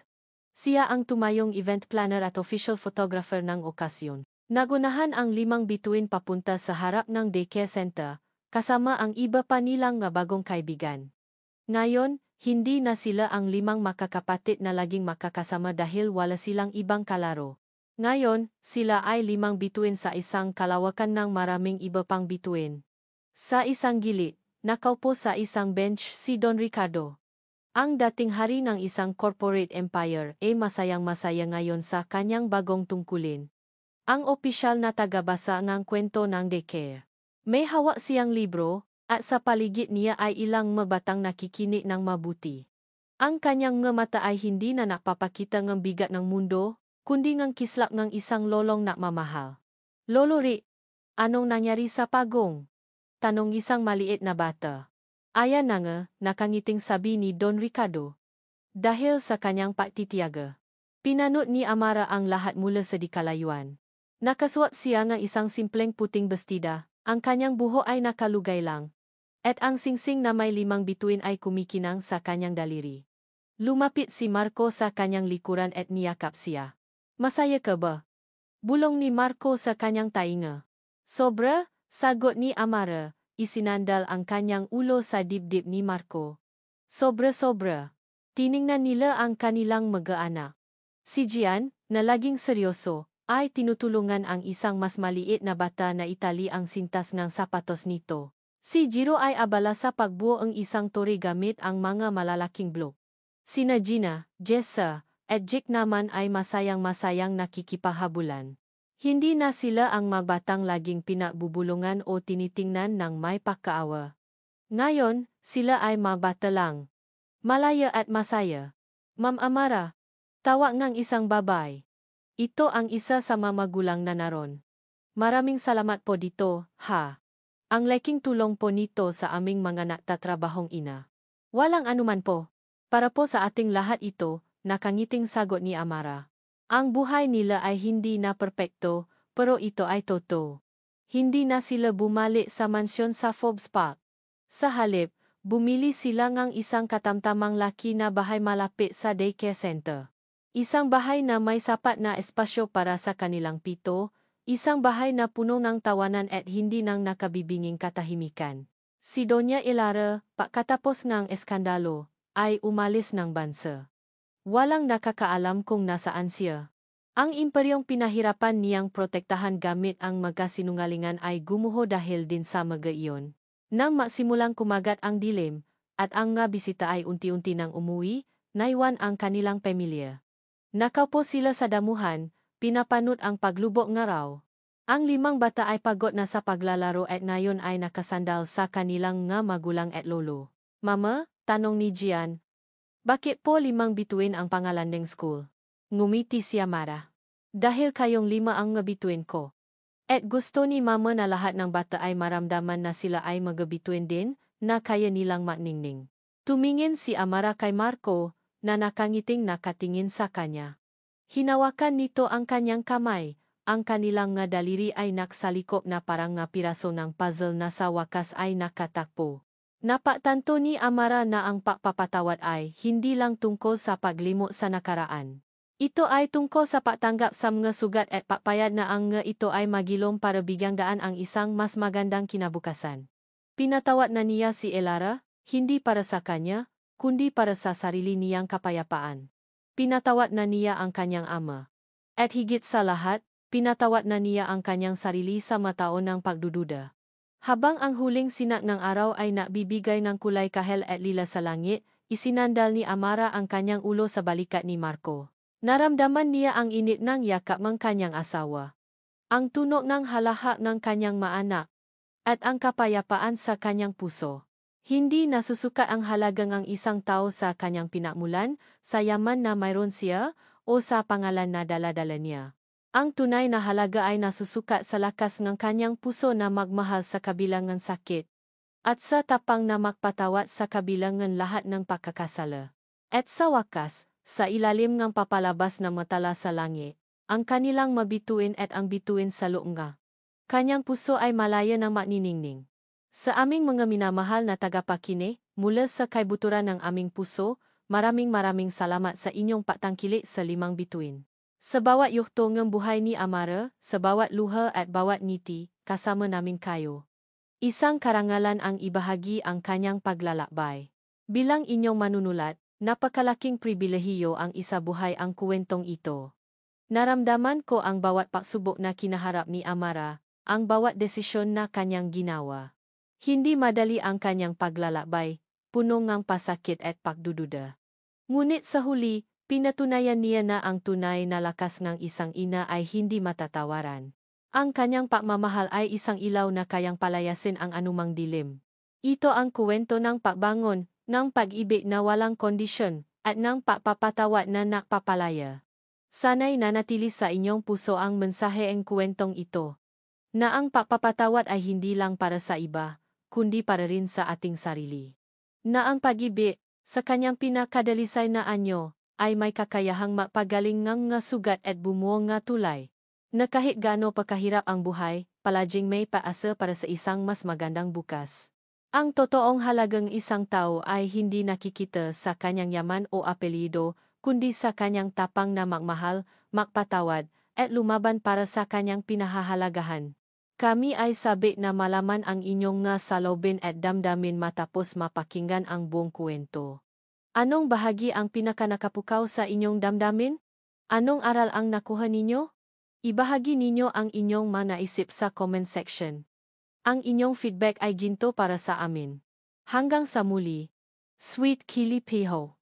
Siya ang tumayong event planner at official photographer ng okasyon. Nagunahan ang 5 bituin papunta sa harap ng daycare center, kasama ang iba pa nilang nga bagong kaibigan. Ngayon, hindi na sila ang 5 makakapatid na laging makakasama dahil wala silang ibang kalaro. Ngayon, sila ay 5 bituin sa isang kalawakan ng maraming iba pang bituin. Sa isang gilid, nakaupo sa isang bench si Don Ricardo. Ang dating hari ng isang corporate empire ay masayang-masaya ngayon sa kanyang bagong tungkulin. Ang opisyal na tagabasa ng kwento ng daycare. May hawak siyang libro, at sa paligid niya ay ilang mabatang nakikinig ng mabuti. Ang kanyang mga mata ay hindi na napapakita ng bigat ng mundo, kundi ng kislap ng isang lolong nakmamahal. Lolo Rick, anong nangyari sa pagong? Tanong isang maliit na bata. Ayan na nga, nakangiting sabi ni Don Ricardo. Dahil sa kanyang pagtitiyaga. Pinanot ni Amara ang lahat mula sa dikalayuan. Nakasuot siya ng isang simpleng puting bestida, ang kanyang buho ay nakalugay lang. At ang singsing na may 5 bituin ay kumikinang sa kanyang daliri. Lumapit si Marco sa kanyang likuran at niyakap siya. Masaya ka ba? Bulong ni Marco sa kanyang tainga. Sobra, sagot ni Amara, isinandal ang kanyang ulo sa dibdib ni Marco. Sobra-sobra. Tiningnan nila ang kanilang mag-aanak. Si Gian, na laging seryoso, ay tinutulungan ang isang mas maliit na bata na itali ang sintas ng sapatos nito. Si Jiro ay abala sa pagbuo ang isang tori gamit ang mga malalaking blok. Sina Gina, Jessa, at Jake naman ay masayang-masayang nakikipahabulan. Hindi na sila ang magbatang laging pinagbubulungan o tinitingnan ng may pagkaawa. Ngayon, sila ay magbata lang. Malaya at masaya. Ma'am Amara, tawa ng isang babay. Ito ang isa sa mga magulang na naron. Maraming salamat po dito, ha. Ang laking tulong po nito sa aming mga nagtatrabahong ina. Walang anuman po. Para po sa ating lahat ito, nakangiting sagot ni Amara. Ang buhay nila ay hindi na perpekto, pero ito ay totoo. Hindi na sila bumalik sa mansyon sa Forbes Park. Sa halip, bumili sila ng isang katamtamang laki na bahay malapit sa daycare center. Isang bahay na may sapat na espasyo para sa kanilang 7, isang bahay na puno ng tawanan at hindi nang nakabibinging katahimikan. Si Doña Elara, pagkatapos ng eskandalo, ay umalis ng bansa. Walang nakakaalam kung nasaan siya. Ang imperyong pinahirapan niyang protektahan gamit ang magkasinungalingan ay gumuho dahil din sa mga iyon. Nang magsimulang kumagat ang dilim, at ang nga bisita ay unti-unti nang umuwi, naiwan ang kanilang pamilya. Nakaupo sila sa damuhan, pinapanot ang paglubok ng araw. Ang 5 bata ay pagod na sa paglalaro at ngayon ay nakasandal sa kanilang nga magulang at lolo. Mama, tanong ni Gian. Bakit po 5 bituin ang pangalan ng school? Ngumiti si Amara. Dahil kayong 5 ang nga bituin ko. At gusto ni Mama na lahat ng bata ay maramdaman na sila ay magabituin din, na kaya nilang maningning. Tumingin si Amara kay Marco, na nakangiting nakatingin sa kanya. Hinawakan nito ang kanyang kamay, ang kanilang nga daliri ay naksalikop na parang nga piraso ng puzzle na sa wakas ay nakatakpo. Napatanto ni Amara na ang pagpapatawad ay hindi lang tungkol sa paglimot sa nakaraan. Ito ay tungkol sa pagtanggap sa mga sugat at pagpayad na ang nga ito ay magilom para bigyang daan ang isang mas magandang kinabukasan. Pinatawad na niya si Elara, hindi para sa kanya, kundi para sa sarili niyang kapayapaan. Pinatawad na niya ang kanyang ama. At higit sa lahat, pinatawad na niya ang kanyang sarili sa mataon ng pagdududa. Habang ang huling sinak ng araw ay nabibigay ng kulay kahel at lila sa langit, isinandal ni Amara ang kanyang ulo sa balikat ni Marco. Naramdaman niya ang init ng yakap ng kanyang asawa. Ang tunog ng halahak ng kanyang maanak. At ang kapayapaan sa kanyang puso. Hindi nasusukat ang halagang ang isang tao sa kanyang pinakmulan, sa yaman na mayroon siya, o sa pangalan na dala-dala niya. Ang tunay na halaga ay nasusukat sa lakas ng kanyang puso na magmahal sa kabilang ng sakit. At sa tapang na magpatawad sa kabilang ng lahat ng pagkakasala. At sa wakas, sa ilalim ng papalabas na matala sa langit, ang kanilang mabituin at ang bituin sa loob nga. Kanyang puso ay malaya ng maniningning. Sa aming mga minamahal na tagapakinig, mula sa kaibuturan ng aming puso, maraming salamat sa inyong patangkilik sa 5 bituin. Sa bawat yugto ng buhay ni Amara, sa bawat luha at bawat ngiti, kasama namin kayo. Isang karangalan ang ibahagi ang kanyang paglalakbay. Bilang inyong manunulat, napakalaking pribilehiyo ang isabuhay ang kuwentong ito. Naramdaman ko ang bawat pagsubok na kinaharap ni Amara, ang bawat desisyon na kanyang ginawa. Hindi madali ang kanyang paglalakbay, puno ng pasakit at pagdududa. Ngunit sa huli, pinatunayan niya na ang tunay na lakas ng isang ina ay hindi matatawaran. Ang kanyang pagmamahal ay isang ilaw na kayang palayasin ang anumang dilim. Ito ang kuwento ng pagbangon, ng pag-ibig na walang kondisyon, at ng pagpapatawad na nakpapalaya. Sana'y nanatili sa inyong puso ang mensahe ng kuwentong ito. Na ang pagpapatawad ay hindi lang para sa iba, kundi para rin sa ating sarili. Na ang pag-ibig, sa kanyang pinakadalisay na anyo, ay may kakayahang magpagaling ng nga sugat at bumuo nga tulay. Na kahit gaano pa kahirap ang buhay, palaging may paasa para sa isang mas magandang bukas. Ang totoong halagang isang tao ay hindi nakikita sa kanyang yaman o apelyido, kundi sa kanyang tapang na magmahal, magpatawad, at lumaban para sa kanyang pinahahalagahan. Kami ay sabik na malaman ang inyong nga salobin at damdamin matapos mapakinggan ang buong kwento. Anong bahagi ang pinakanakapukaw sa inyong damdamin? Anong aral ang nakuha ninyo? Ibahagi ninyo ang inyong mga naisip sa comment section. Ang inyong feedback ay ginto para sa amin. Hanggang sa muli, Sweet Kili Piho.